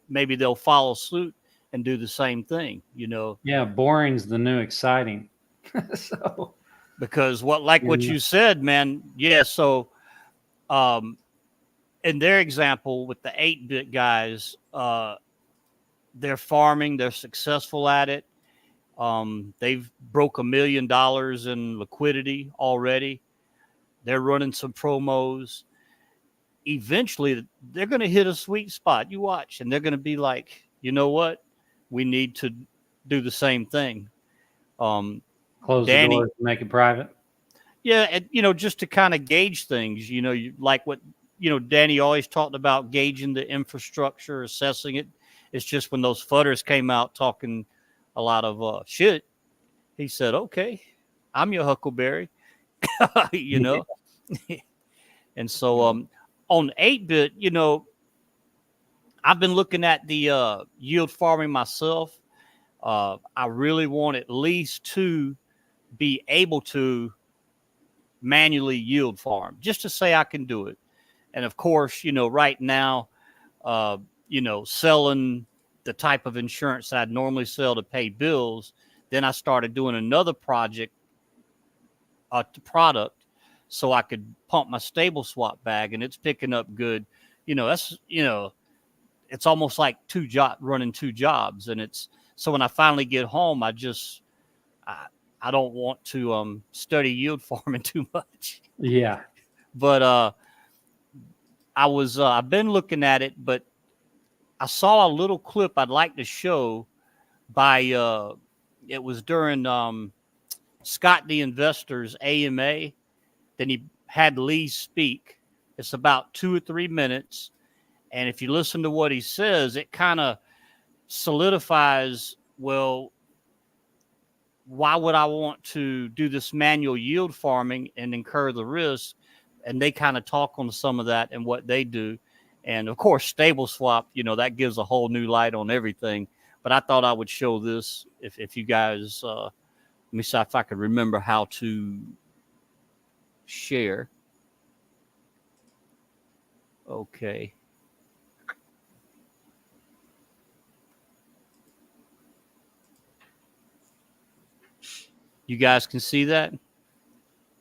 maybe they'll follow suit and do the same thing, Yeah, boring's the new exciting. So because what you said, man. Yeah. So, in their example with the 8-bit guys, they're farming, they're successful at it. They've broke $1 million in liquidity already. They're running some promos. Eventually they're going to hit a sweet spot. You watch, and they're going to be like, you know what? We need to do the same thing. Close the doors, make it private. Yeah. And, just to kind of gauge things, you like what, Danny always talked about gauging the infrastructure, assessing it. It's just when those fudders came out talking a lot of shit, he said, okay, I'm your Huckleberry, you know. And so on 8-bit, you know, I've been looking at the yield farming myself. I really want at least to be able to manually yield farm just to say I can do it. And of course, you know, right now, you know, selling the type of insurance I'd normally sell to pay bills. Then I started doing another product so I could pump my stable swap bag, and it's picking up good. You know, that's, you know, it's almost like running two jobs. And it's, so when I finally get home, I don't want to study yield farming too much. Yeah. But I've been looking at it, but I saw a little clip I'd like to show by it was during Scott the Investor's AMA. Then he had Lee speak. It's about 2 or 3 minutes. And if you listen to what he says, it kind of solidifies, well, why would I want to do this manual yield farming and incur the risk? And they kind of talk on some of that and what they do. And of course, stable swap, you know, that gives a whole new light on everything. But I thought I would show this if you guys, let me see if I could remember how to share. Okay. You guys can see that?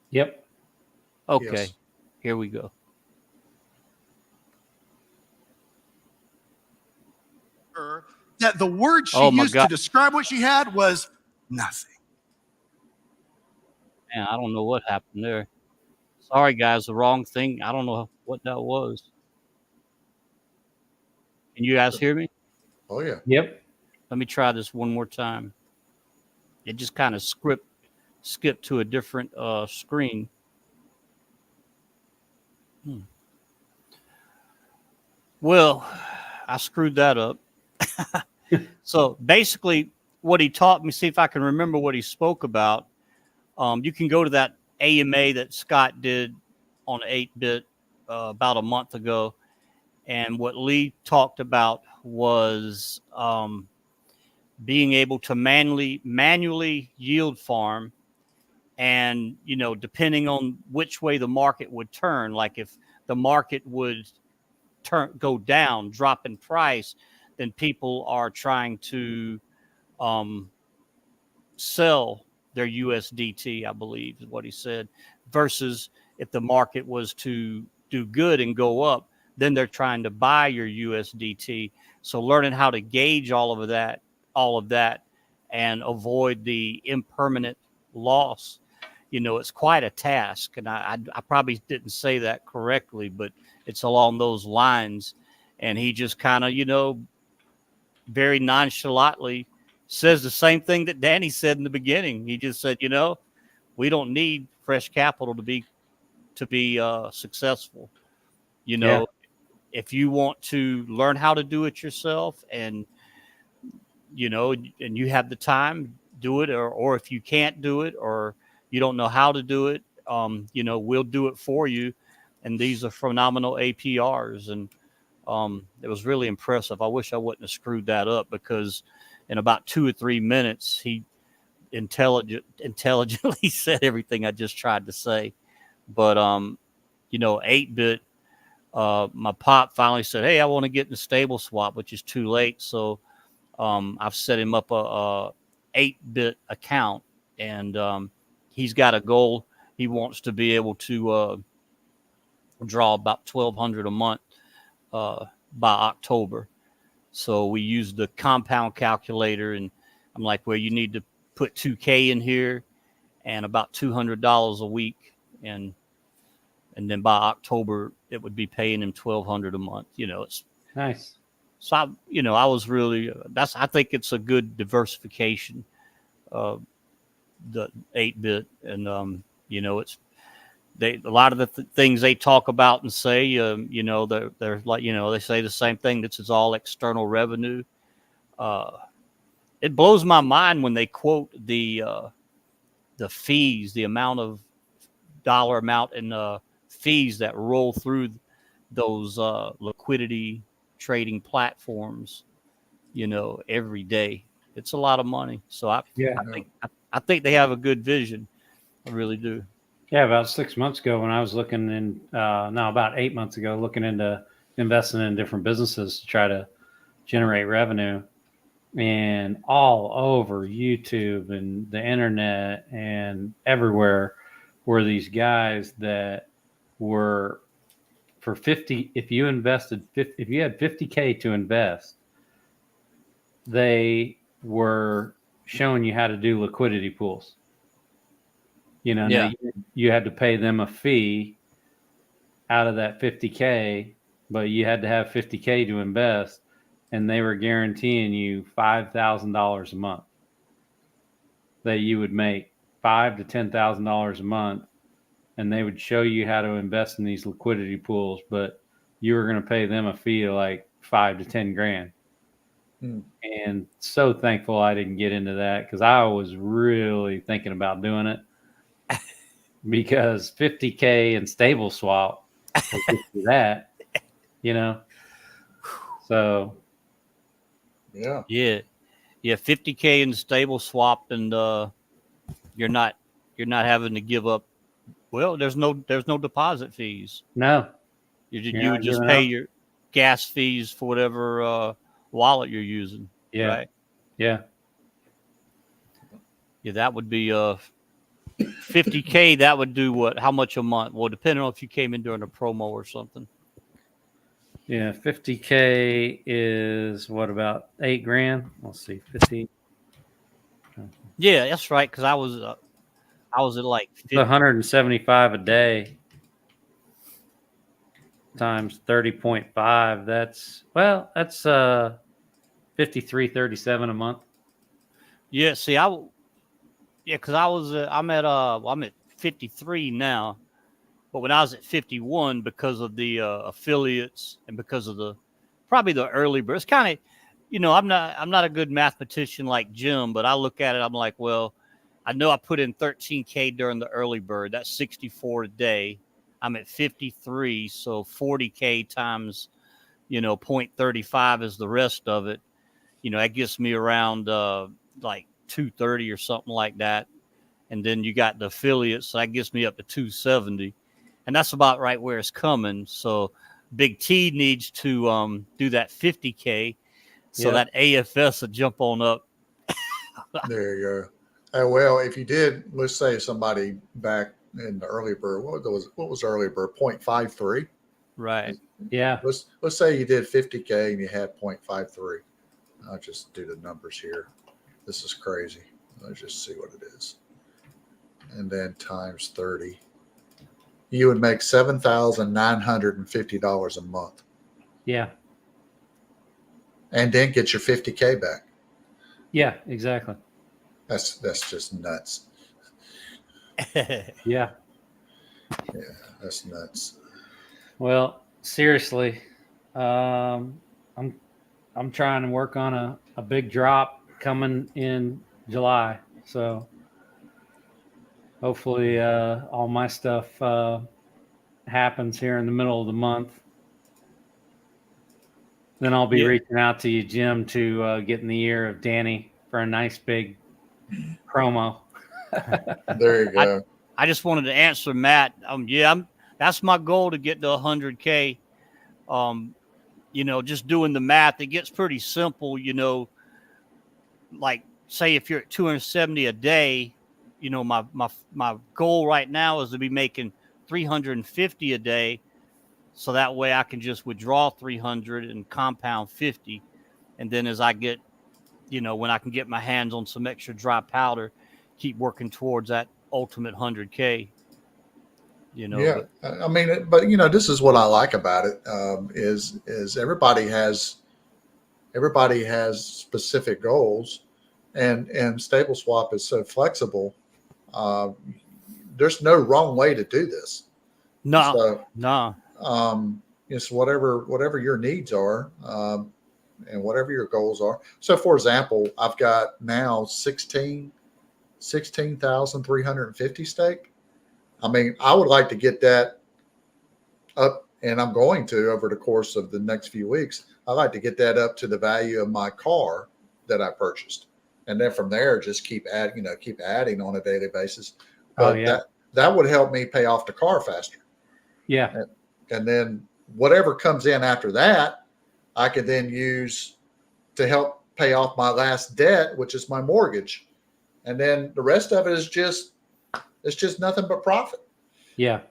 Yep. Okay. Yes. Here we go. That the word she used to describe what she had was nothing. Man, I don't know what happened there. Sorry, guys, the wrong thing. I don't know what that was. Can you guys hear me? Oh, yeah. Yep. Let me try this one more time. It just kind of skipped to a different screen. Well, I screwed that up. So basically what he taught me, see if I can remember what he spoke about. You can go to that AMA that Scott did on 8-bit about a month ago. And what Lee talked about was being able to manually yield farm. And, you know, depending on which way the market would turn, like if the market would go down, drop in price, then people are trying to sell their USDT, I believe is what he said, versus if the market was to do good and go up, then they're trying to buy your USDT. So learning how to gauge all of that and avoid the impermanent loss, you know, it's quite a task. And I probably didn't say that correctly, but it's along those lines. And he just kind of, you know, very nonchalantly says the same thing that Danny said in the beginning. He just said, you know, we don't need fresh capital to be successful. You know, if you want to learn how to do it yourself and, you know, and you have the time, do it. Or if you can't do it or you don't know how to do it, you know, we'll do it for you. And these are phenomenal APRs. And it was really impressive. I wish I wouldn't have screwed that up because in about 2 or 3 minutes, he intelligently said everything I just tried to say. But, you know, 8-bit, my pop finally said, hey, I want to get in the stable swap, which is too late. So I've set him up a 8-bit account, and he's got a goal. He wants to be able to draw about $1,200 a month by October. So we used the compound calculator, and I'm like, well, you need to put $2K in here and about $200 a week. And then by October, it would be paying him $1,200 a month. You know, it's nice. So I was really, I think it's a good diversification of the 8-bit. And, you know, a lot of the things they talk about and say, you know, they're like, you know, they say the same thing. This is all external revenue. It blows my mind when they quote the the fees, the amount of dollar amount and fees that roll through those liquidity trading platforms, every day. It's a lot of money. So I think they have a good vision. I really do. Yeah, about 6 months ago when I was looking in, about 8 months ago, looking into investing in different businesses to try to generate revenue, and all over YouTube and the internet and everywhere were these guys that were for 50. If you had 50K to invest, they were showing you how to do liquidity pools. Now you had to pay them a fee out of that 50K, but you had to have 50K to invest, and they were guaranteeing you $5,000 a month. That you would make $5,000 to $10,000 a month, and they would show you how to invest in these liquidity pools, but you were going to pay them a fee of like $5,000 to $10,000. And so thankful I didn't get into that, because I was really thinking about doing it, because 50K and stable swap will get you that, So yeah. 50K in stable swap, and you're not having to give up. Well, there's no deposit fees. No, you would just pay your gas fees for whatever wallet you're using. Yeah. Right? Yeah. Yeah, that would be 50K. That would do what? How much a month? Well, depending on if you came in during a promo or something. Yeah, 50K is what, about $8,000? Let's see, 50. Yeah, that's right. Because I was at like 50. 175 a day times 30.5. That's 53.37 a month. Yeah. See, because I'm at 53 now. But when I was at 51, because of the affiliates and because of probably the early bird, it's kind of, I'm not a good mathematician like Jim, but I look at it, I'm like, well, I know I put in 13K during the early bird. That's 64 a day. I'm at 53, so 40K times, 0.35 is the rest of it. That gets me around like 230 or something like that. And then you got the affiliates, so that gets me up to 270. And that's about right where it's coming. So Big T needs to do that 50K, so that AFS will jump on up. There you go. Well, if you did, let's say somebody back in the early bird, what was early bird? 0.53. Right. Yeah. Let's say you did 50K and you had 0.53. I'll just do the numbers here. This is crazy. Let's just see what it is. And then times 30. You would make $7,950 a month. Yeah. And then get your 50K back. Yeah, exactly. That's just nuts. Yeah. Yeah, that's nuts. Well, seriously, I'm trying to work on a big drop coming in July. So hopefully all my stuff happens here in the middle of the month. Then I'll be reaching out to you, Jim, to get in the ear of Danny for a nice big promo. There you go. I just wanted to answer Matt. That's my goal, to get to 100K. Just doing the math, it gets pretty simple. Like say if you're at 270 a day, my goal right now is to be making 350 a day. So that way I can just withdraw 300 and compound 50. And then as I get, when I can get my hands on some extra dry powder, keep working towards that ultimate 100K. Yeah. I mean, but this is what I like about it, is everybody has specific goals, and Stable Swap is so flexible. There's no wrong way to do this. No. It's whatever your needs are, and whatever your goals are. So, for example, I've got now 16 16,350 stake. I mean, I would like to get that up, and I'm going to over the course of the next few weeks. I'd like to get that up to the value of my car that I purchased, and then from there, just keep adding on a daily basis. But that would help me pay off the car faster. Yeah. And then whatever comes in after that, I could then use to help pay off my last debt, which is my mortgage. And then the rest of it is just nothing but profit. Yeah.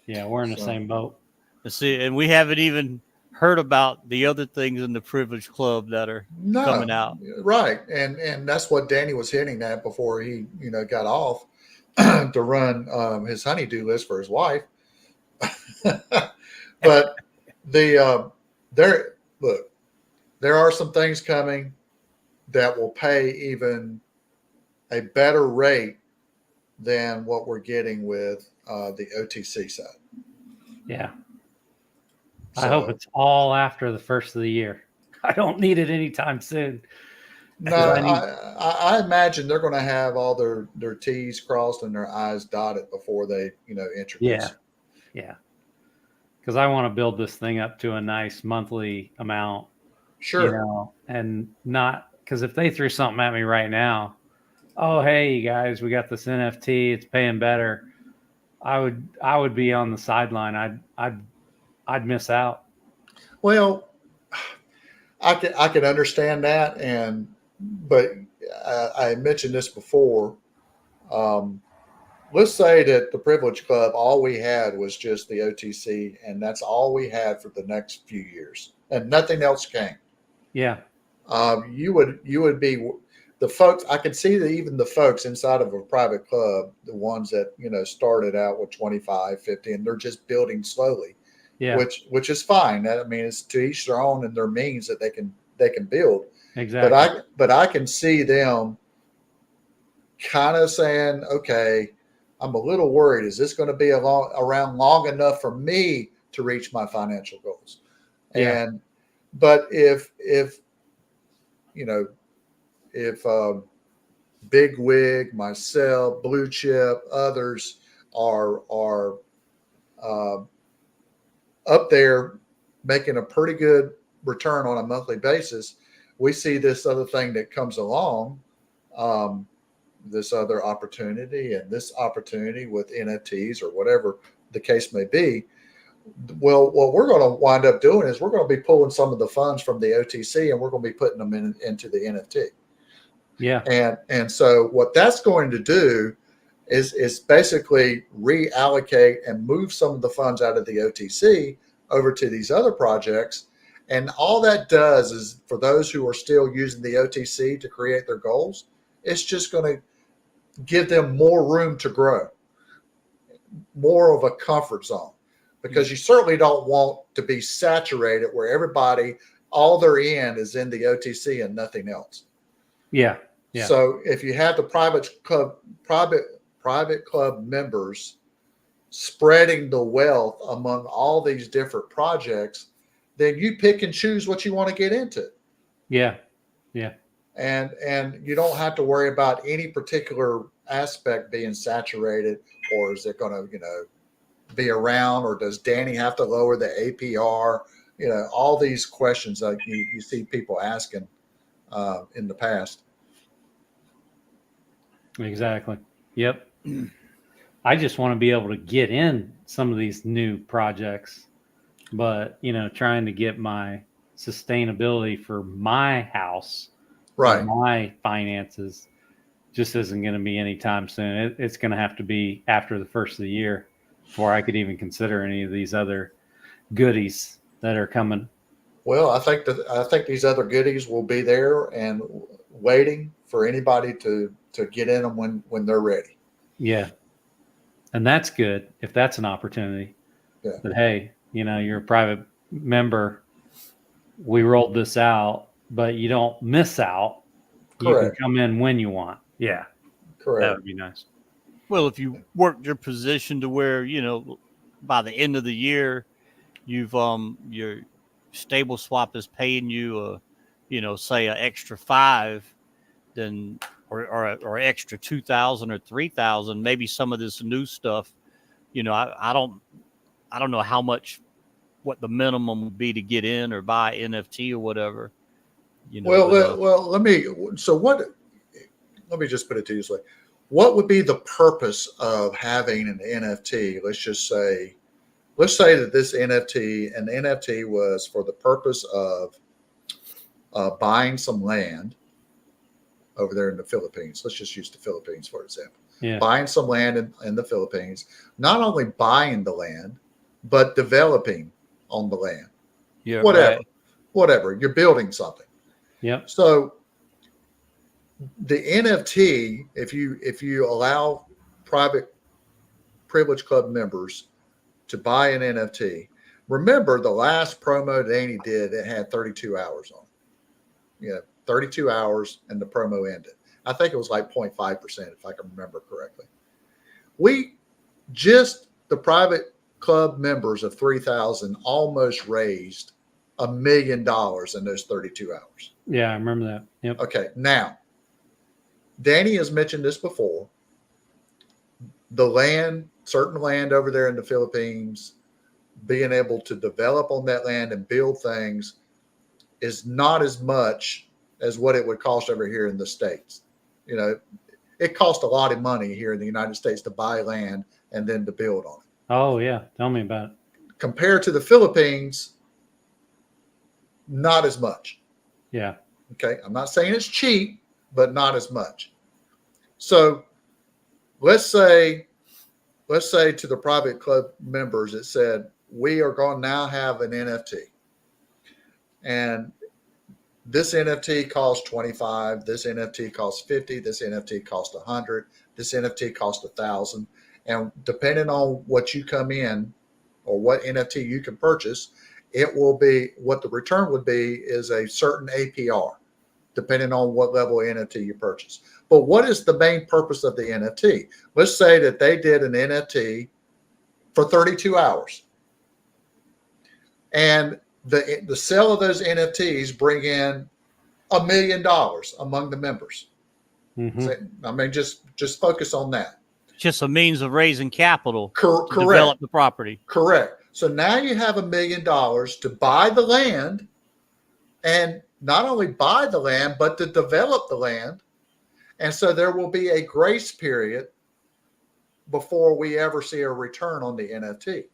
Yeah, we're in the same boat. Let's see, and we haven't even heard about the other things in the Privilege Club that are coming out. Right. And that's what Danny was hitting at before he, got off to run his honey-do list for his wife. But there are some things coming that will pay even a better rate than what we're getting with the OTC side. Yeah. I hope it's all after the first of the year. I don't need it anytime soon. No, I imagine they're going to have all their T's crossed and their I's dotted before they, introduce it. Yeah. Because I want to build this thing up to a nice monthly amount. Sure. And not because if they threw something at me right now, oh, hey, you guys, we got this NFT, it's paying better. I would be on the sideline. I'd miss out. Well, I can understand that, but I mentioned this before. Let's say that the Privilege Club, all we had was just the OTC, and that's all we had for the next few years, and nothing else came. Yeah. You would be the folks. I could see that even the folks inside of a private club, the ones that started out with 25, 50, and they're just building slowly. Yeah. Which is fine. I mean, it's to each their own and their means that they can build. Exactly. But I can see them kind of saying, okay, I'm a little worried. Is this going to be around long enough for me to reach my financial goals? Yeah. But if Big Wig, myself, Blue Chip, others are up there making a pretty good return on a monthly basis, we see this other thing that comes along, this other opportunity and this opportunity with NFTs or whatever the case may be. Well, what we're going to wind up doing is we're going to be pulling some of the funds from the OTC and we're going to be putting them into the NFT. Yeah. And so what that's going to do is basically reallocate and move some of the funds out of the OTC over to these other projects. And all that does is, for those who are still using the OTC to create their goals, it's just going to give them more room to grow, more of a comfort zone, because you certainly don't want to be saturated where everybody, all their in is in the OTC and nothing else. Yeah. Yeah. So if you have the private club members spreading the wealth among all these different projects, then you pick and choose what you want to get into. Yeah. Yeah. And you don't have to worry about any particular aspect being saturated, or is it going to, be around, or does Danny have to lower the APR? All these questions that you see people asking in the past. Exactly. Yep. I just want to be able to get in some of these new projects, but trying to get my sustainability for my house, right, my finances, just isn't going to be anytime soon. It's going to have to be after the first of the year before I could even consider any of these other goodies that are coming. Well, I think these other goodies will be there and waiting for anybody to get in them when they're ready. Yeah. And that's good if that's an opportunity. Yeah. But hey, you're a private member. We rolled this out, but you don't miss out. Correct. You can come in when you want. Yeah. Correct. That would be nice. Well, if you work your position to where, by the end of the year, you've your stable swap is paying you say an extra 5, then or extra 2,000 or 3,000. Maybe some of this new stuff. I don't know how much, what the minimum would be to get in or buy NFT or whatever. Let me just put it to you this way. What would be the purpose of having an NFT? Let's say that this NFT was for the purpose of buying some land over there in the Philippines. Let's just use the Philippines for example. Yeah. Buying some land in the Philippines, not only buying the land, but developing on the land. Yeah. Whatever. You're building something. Yep. So the NFT, if you allow private Privilege Club members to buy an NFT, remember the last promo Danny did, it had 32 hours on it. 32 hours and the promo ended. I think it was like 0.5%, if I can remember correctly. The private club members of 3,000 almost raised $1 million in those 32 hours. Yeah, I remember that. Yep. Okay. Now, Danny has mentioned this before. Certain land over there in the Philippines, being able to develop on that land and build things is not as much as what it would cost over here in the States. It costs a lot of money here in the United States to buy land and then to build on it. Oh, yeah. Tell me about it. Compared to the Philippines, not as much. Yeah. Okay. I'm not saying it's cheap, but not as much. So let's say to the private club members, it said, we are going to now have an NFT. And this NFT costs 25, this NFT costs 50, this NFT costs 100, this NFT costs 1,000. And depending on what you come in or what NFT you can purchase, it will be, what the return would be is a certain APR, depending on what level of NFT you purchase. But what is the main purpose of the NFT? Let's say that they did an NFT for 32 hours. And the sale of those NFTs bring in $1 million among the members. Mm-hmm. So, I mean, just focus on that. Just a means of raising capital to develop the property. Correct. So now you have $1 million to buy the land, and not only buy the land, but to develop the land. And so there will be a grace period before we ever see a return on the NFT,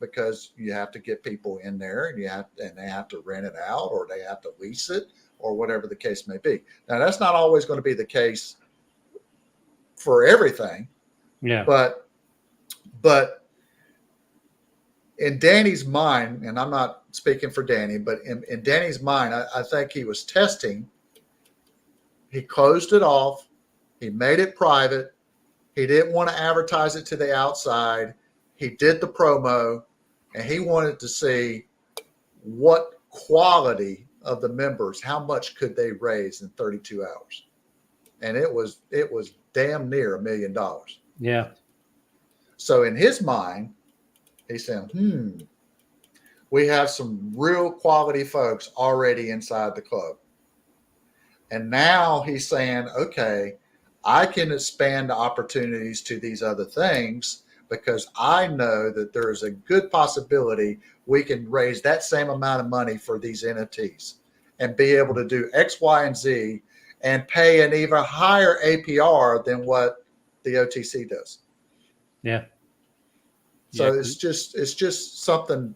because you have to get people in there, and they have to rent it out, or they have to lease it, or whatever the case may be. Now, that's not always going to be the case for everything. Yeah. But in Danny's mind, and I'm not speaking for Danny, but in Danny's mind, I think he was testing. He closed it off. He made it private. He didn't want to advertise it to the outside. He did the promo, and he wanted to see what quality of the members, how much could they raise in 32 hours. And it was damn near $1 million. Yeah. So in his mind, he said, we have some real quality folks already inside the club. And now he's saying, okay, I can expand the opportunities to these other things, because I know that there is a good possibility we can raise that same amount of money for these NFTs and be able to do X, Y, and Z and pay an even higher APR than what the OTC does. Yeah. So it's just something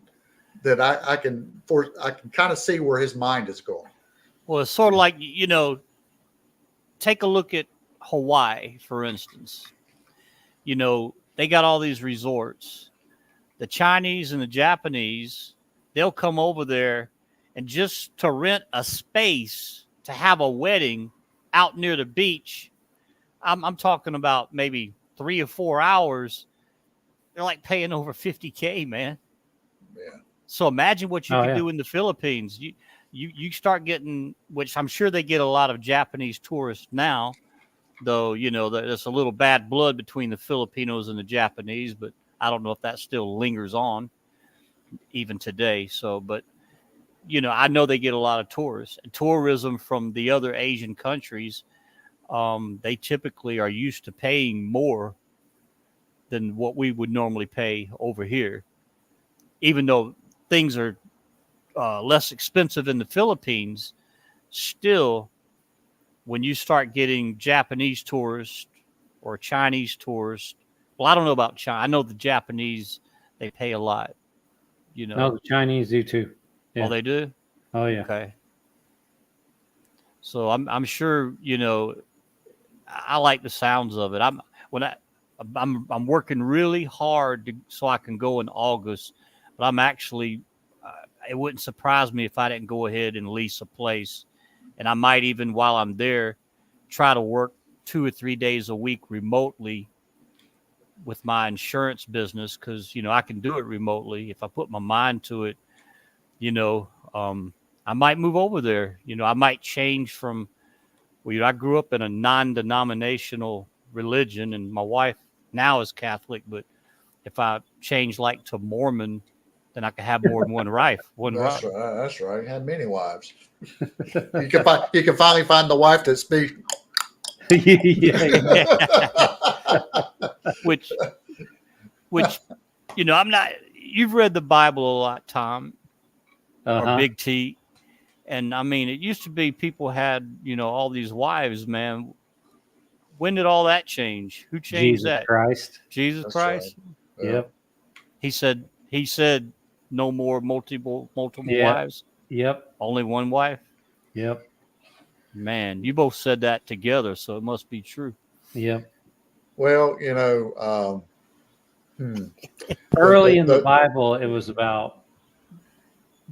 that I can kind of see where his mind is going. Well, it's sort of like, take a look at Hawaii, for instance. They got all these resorts. The Chinese and the Japanese, they'll come over there, and just to rent a space to have a wedding out near the beach, I'm talking about maybe 3 or 4 hours. They're like paying over $50K, man. Yeah. So imagine what you can do in the Philippines. You start getting, which I'm sure they get a lot of Japanese tourists now, though, there's a little bad blood between the Filipinos and the Japanese, but I don't know if that still lingers on even today. So, but, I know they get a lot of tourists, and tourism from the other Asian countries. they typically are used to paying more than what we would normally pay over here, even though things are less expensive in the Philippines. Still, when you start getting Japanese tourists or Chinese tourists, well, I don't know about China. I know the Japanese, they pay a lot. You know, No, the Chinese do too. Yeah. Oh, they do. Oh yeah. Okay. So I'm sure, you know, I like the sounds of it. I'm working really hard so I can go in August, but I'm actually it wouldn't surprise me if I didn't go ahead and lease a place, and I might even while I'm there try to work 2 or 3 days a week remotely with my insurance business, because you know I can do it remotely if I put my mind to it. You know, I might move over there. You know, I might change from. Well, you know, I grew up in a non-denominational religion, and my wife now is Catholic. But if I change like to Mormon, then I could have more than one wife. That's right. That's right. You had many wives. You can finally find the wife that speaks. Yeah. which, you know, I'm not. You've read the Bible a lot, Tom, or Big T. And I mean, it used to be people had, you know, all these wives, man. When did all that change? Who changed Jesus that? Christ. Jesus That's Christ. Right. Yep. He said no more multiple wives. Yep. Only one wife. Yep. Man, you both said that together, so it must be true. Yep. Well, you know, early in the Bible, it was about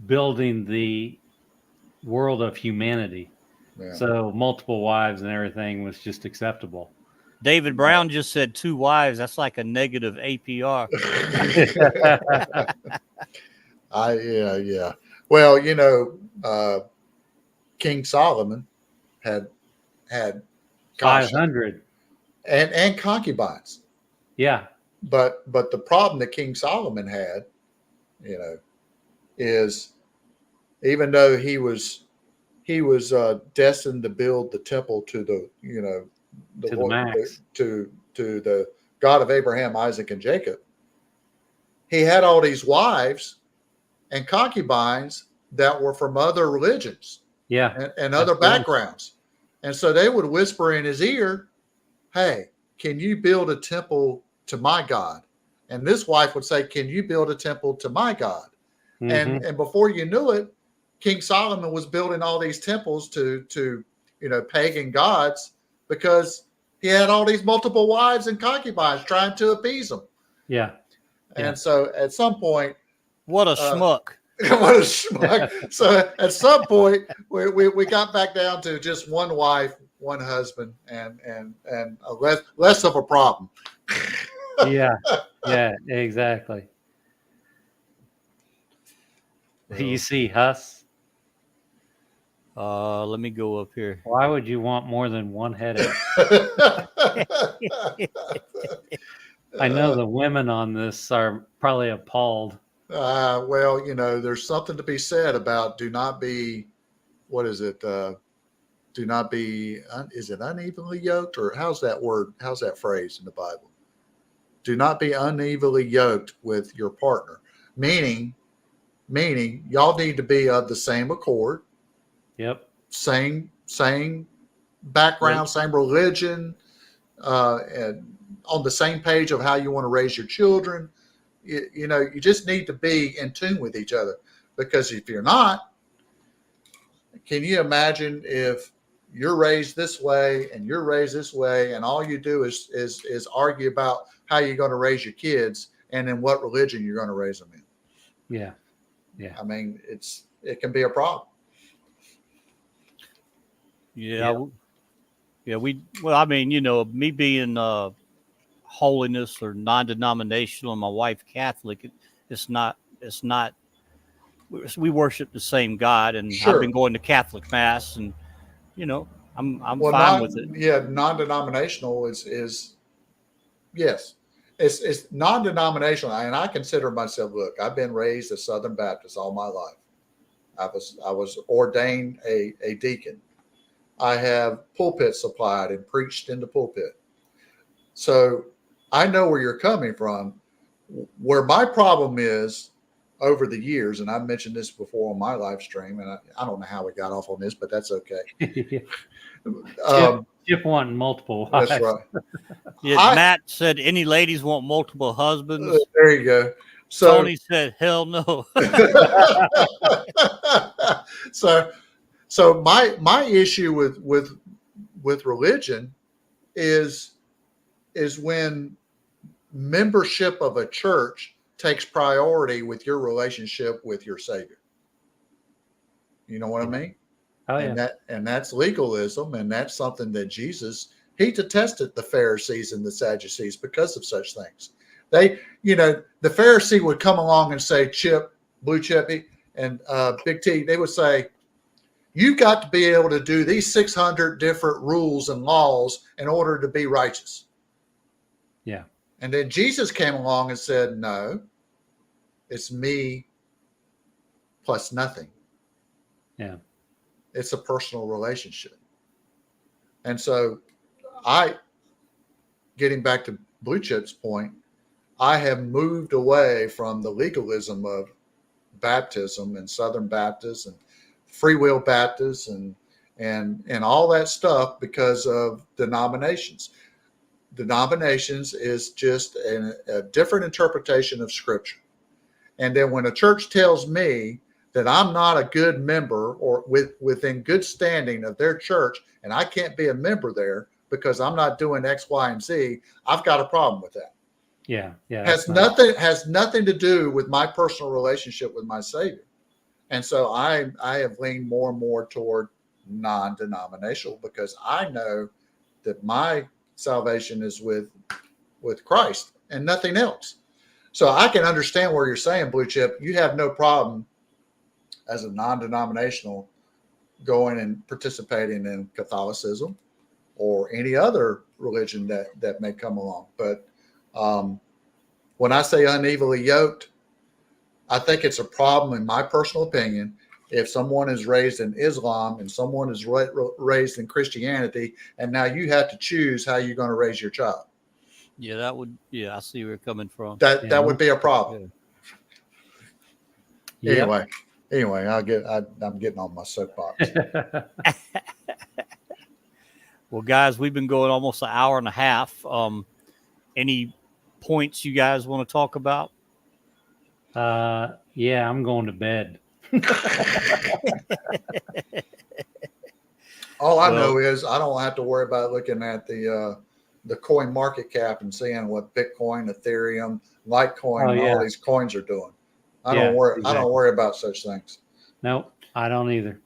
building the world of humanity. Yeah. So multiple wives and everything was just acceptable. David Brown just said 2 wives. That's like a negative APR. Yeah. Well, you know, King Solomon had 500 and concubines. Yeah. But the problem that King Solomon had, you know, is even though he was destined to build the temple to the, you know, to the God of Abraham, Isaac, and Jacob, he had all these wives and concubines that were from other religions, and other backgrounds, and so they would whisper in his ear, "Hey, can you build a temple to my God?" And this wife would say, "Can you build a temple to my God?" Mm-hmm. And before you knew it, King Solomon was building all these temples to you know, pagan gods, because he had all these multiple wives and concubines trying to appease them. Yeah. And so at some point, what a schmuck. What a schmuck. So at some point, we got back down to just one wife, one husband, and less of a problem. Yeah, exactly. Well, you see Huss? Let me go up here. Why would you want more than one headache? I know the women on this are probably appalled. Well, you know, there's something to be said about do not be, what is it? Do not be, is it unevenly yoked, or how's that word? How's that phrase in the Bible? Do not be unevenly yoked with your partner. Meaning y'all need to be of the same accord. Yep. Same background, same religion, and on the same page of how you want to raise your children. You know, you just need to be in tune with each other, because if you're not, can you imagine if you're raised this way and you're raised this way, and all you do is argue about how you're going to raise your kids and in what religion you're going to raise them in? Yeah. I mean, it can be a problem. Yeah. Well, I mean, you know, me being holiness or non-denominational, and my wife Catholic, it's not. We worship the same God, and I've been going to Catholic mass, and you know, I'm fine with it. Yeah, non-denominational is yes, it's non-denominational, and I consider myself. Look, I've been raised a Southern Baptist all my life. I was ordained a deacon. I have pulpit supplied and preached in the pulpit. So I know where you're coming from. Where my problem is over the years, and I've mentioned this before on my live stream, and I don't know how we got off on this, but that's okay. Chip wanting multiple wives. That's right. Yeah, Matt said any ladies want multiple husbands. There you go. So Tony said, "Hell no." so my issue with religion is when membership of a church takes priority with your relationship with your Savior. You know what I mean? Oh, yeah. And that's legalism, and that's something that Jesus, he detested the Pharisees and the Sadducees because of such things. They, the Pharisee would come along and say, Chip, Blue Chippy, and Big T, they would say, you've got to be able to do these 600 different rules and laws in order to be righteous. Yeah. And then Jesus came along and said, no, it's me plus nothing. Yeah. It's a personal relationship. And so getting back to Blue Chip's point, I have moved away from the legalism of baptism and Southern Baptists and Free Will Baptists and all that stuff because of denominations. Denominations is just a different interpretation of Scripture. And then when a church tells me that I'm not a good member or within good standing of their church, and I can't be a member there because I'm not doing X, Y, and Z, I've got a problem with that. Yeah. Has nothing to do with my personal relationship with my Savior. And so I have leaned more and more toward non-denominational because I know that my salvation is with Christ and nothing else. So I can understand where you're saying, Blue Chip, you have no problem as a non-denominational going and participating in Catholicism or any other religion that may come along. But when I say unevenly yoked, I think it's a problem, in my personal opinion, if someone is raised in Islam and someone is raised in Christianity, and now you have to choose how you're going to raise your child. Yeah, I see where you're coming from. That would be a problem. Yeah. Anyway, I'm getting on my soapbox. Well, guys, we've been going almost an hour and a half. Any points you guys want to talk about? Yeah, I'm going to bed. All I know is I don't have to worry about looking at the coin market cap and seeing what Bitcoin, Ethereum, Litecoin, and all these coins are doing. I don't worry about such things. Nope, I don't either.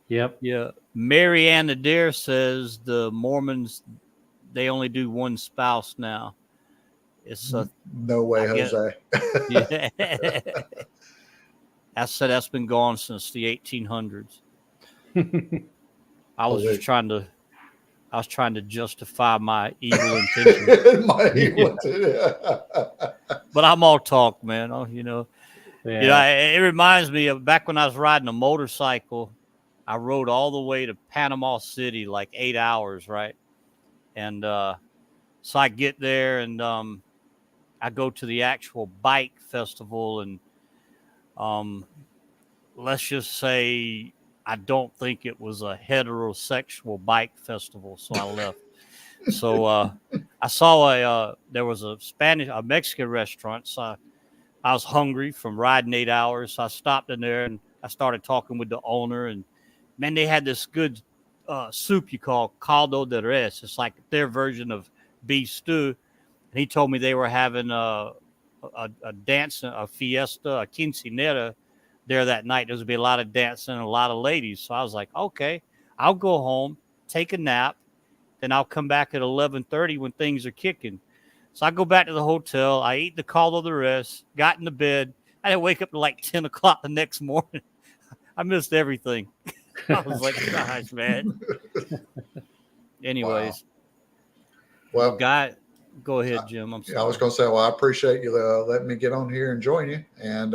Yep. Yeah. Mary Ann Adair says the Mormons, they only do one spouse now. It's no way, Jose. Yeah. I said that's been gone since the 1800s. I was just trying to justify my evil intentions. But I'm all talk, man. It reminds me of back when I was riding a motorcycle. I rode all the way to Panama City, like 8 hours, right? And so I get there and I go to the actual bike festival, and let's just say I don't think it was a heterosexual bike festival, so I left. So I saw there was a Mexican restaurant, so I was hungry from riding 8 hours, so I stopped in there and I started talking with the owner, and man, they had this good soup you call caldo de res. It's like their version of beef stew. And he told me they were having a dance, a fiesta, a quinceanera there that night. There's going to be a lot of dancing and a lot of ladies. So I was like, okay, I'll go home, take a nap, then I'll come back at 11:30 when things are kicking. So I go back to the hotel. I eat the caldo de res, got into bed. I didn't wake up to like 10 o'clock the next morning. I missed everything. I was like, gosh, man. Anyways. Wow. Well, go ahead, Jim. I'm sorry. I was going to say, I appreciate you letting me get on here and join you. And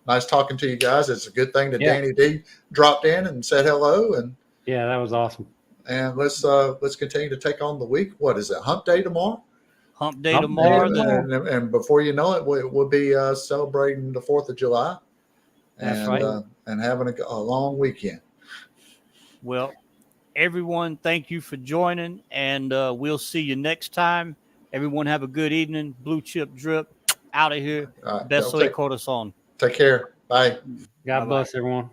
nice talking to you guys. It's a good thing that Danny D dropped in and said hello. And Yeah, that was awesome. And let's continue to take on the week. What is it? Hump Day tomorrow? Hump Day tomorrow. And before you know it, we'll be celebrating the 4th of July. That's right. And having a long weekend. Well, everyone, thank you for joining, and we'll see you next time. Everyone have a good evening. Blue Chip Drip out of here. Beso y corazón. Take care. Bye. God bless everyone.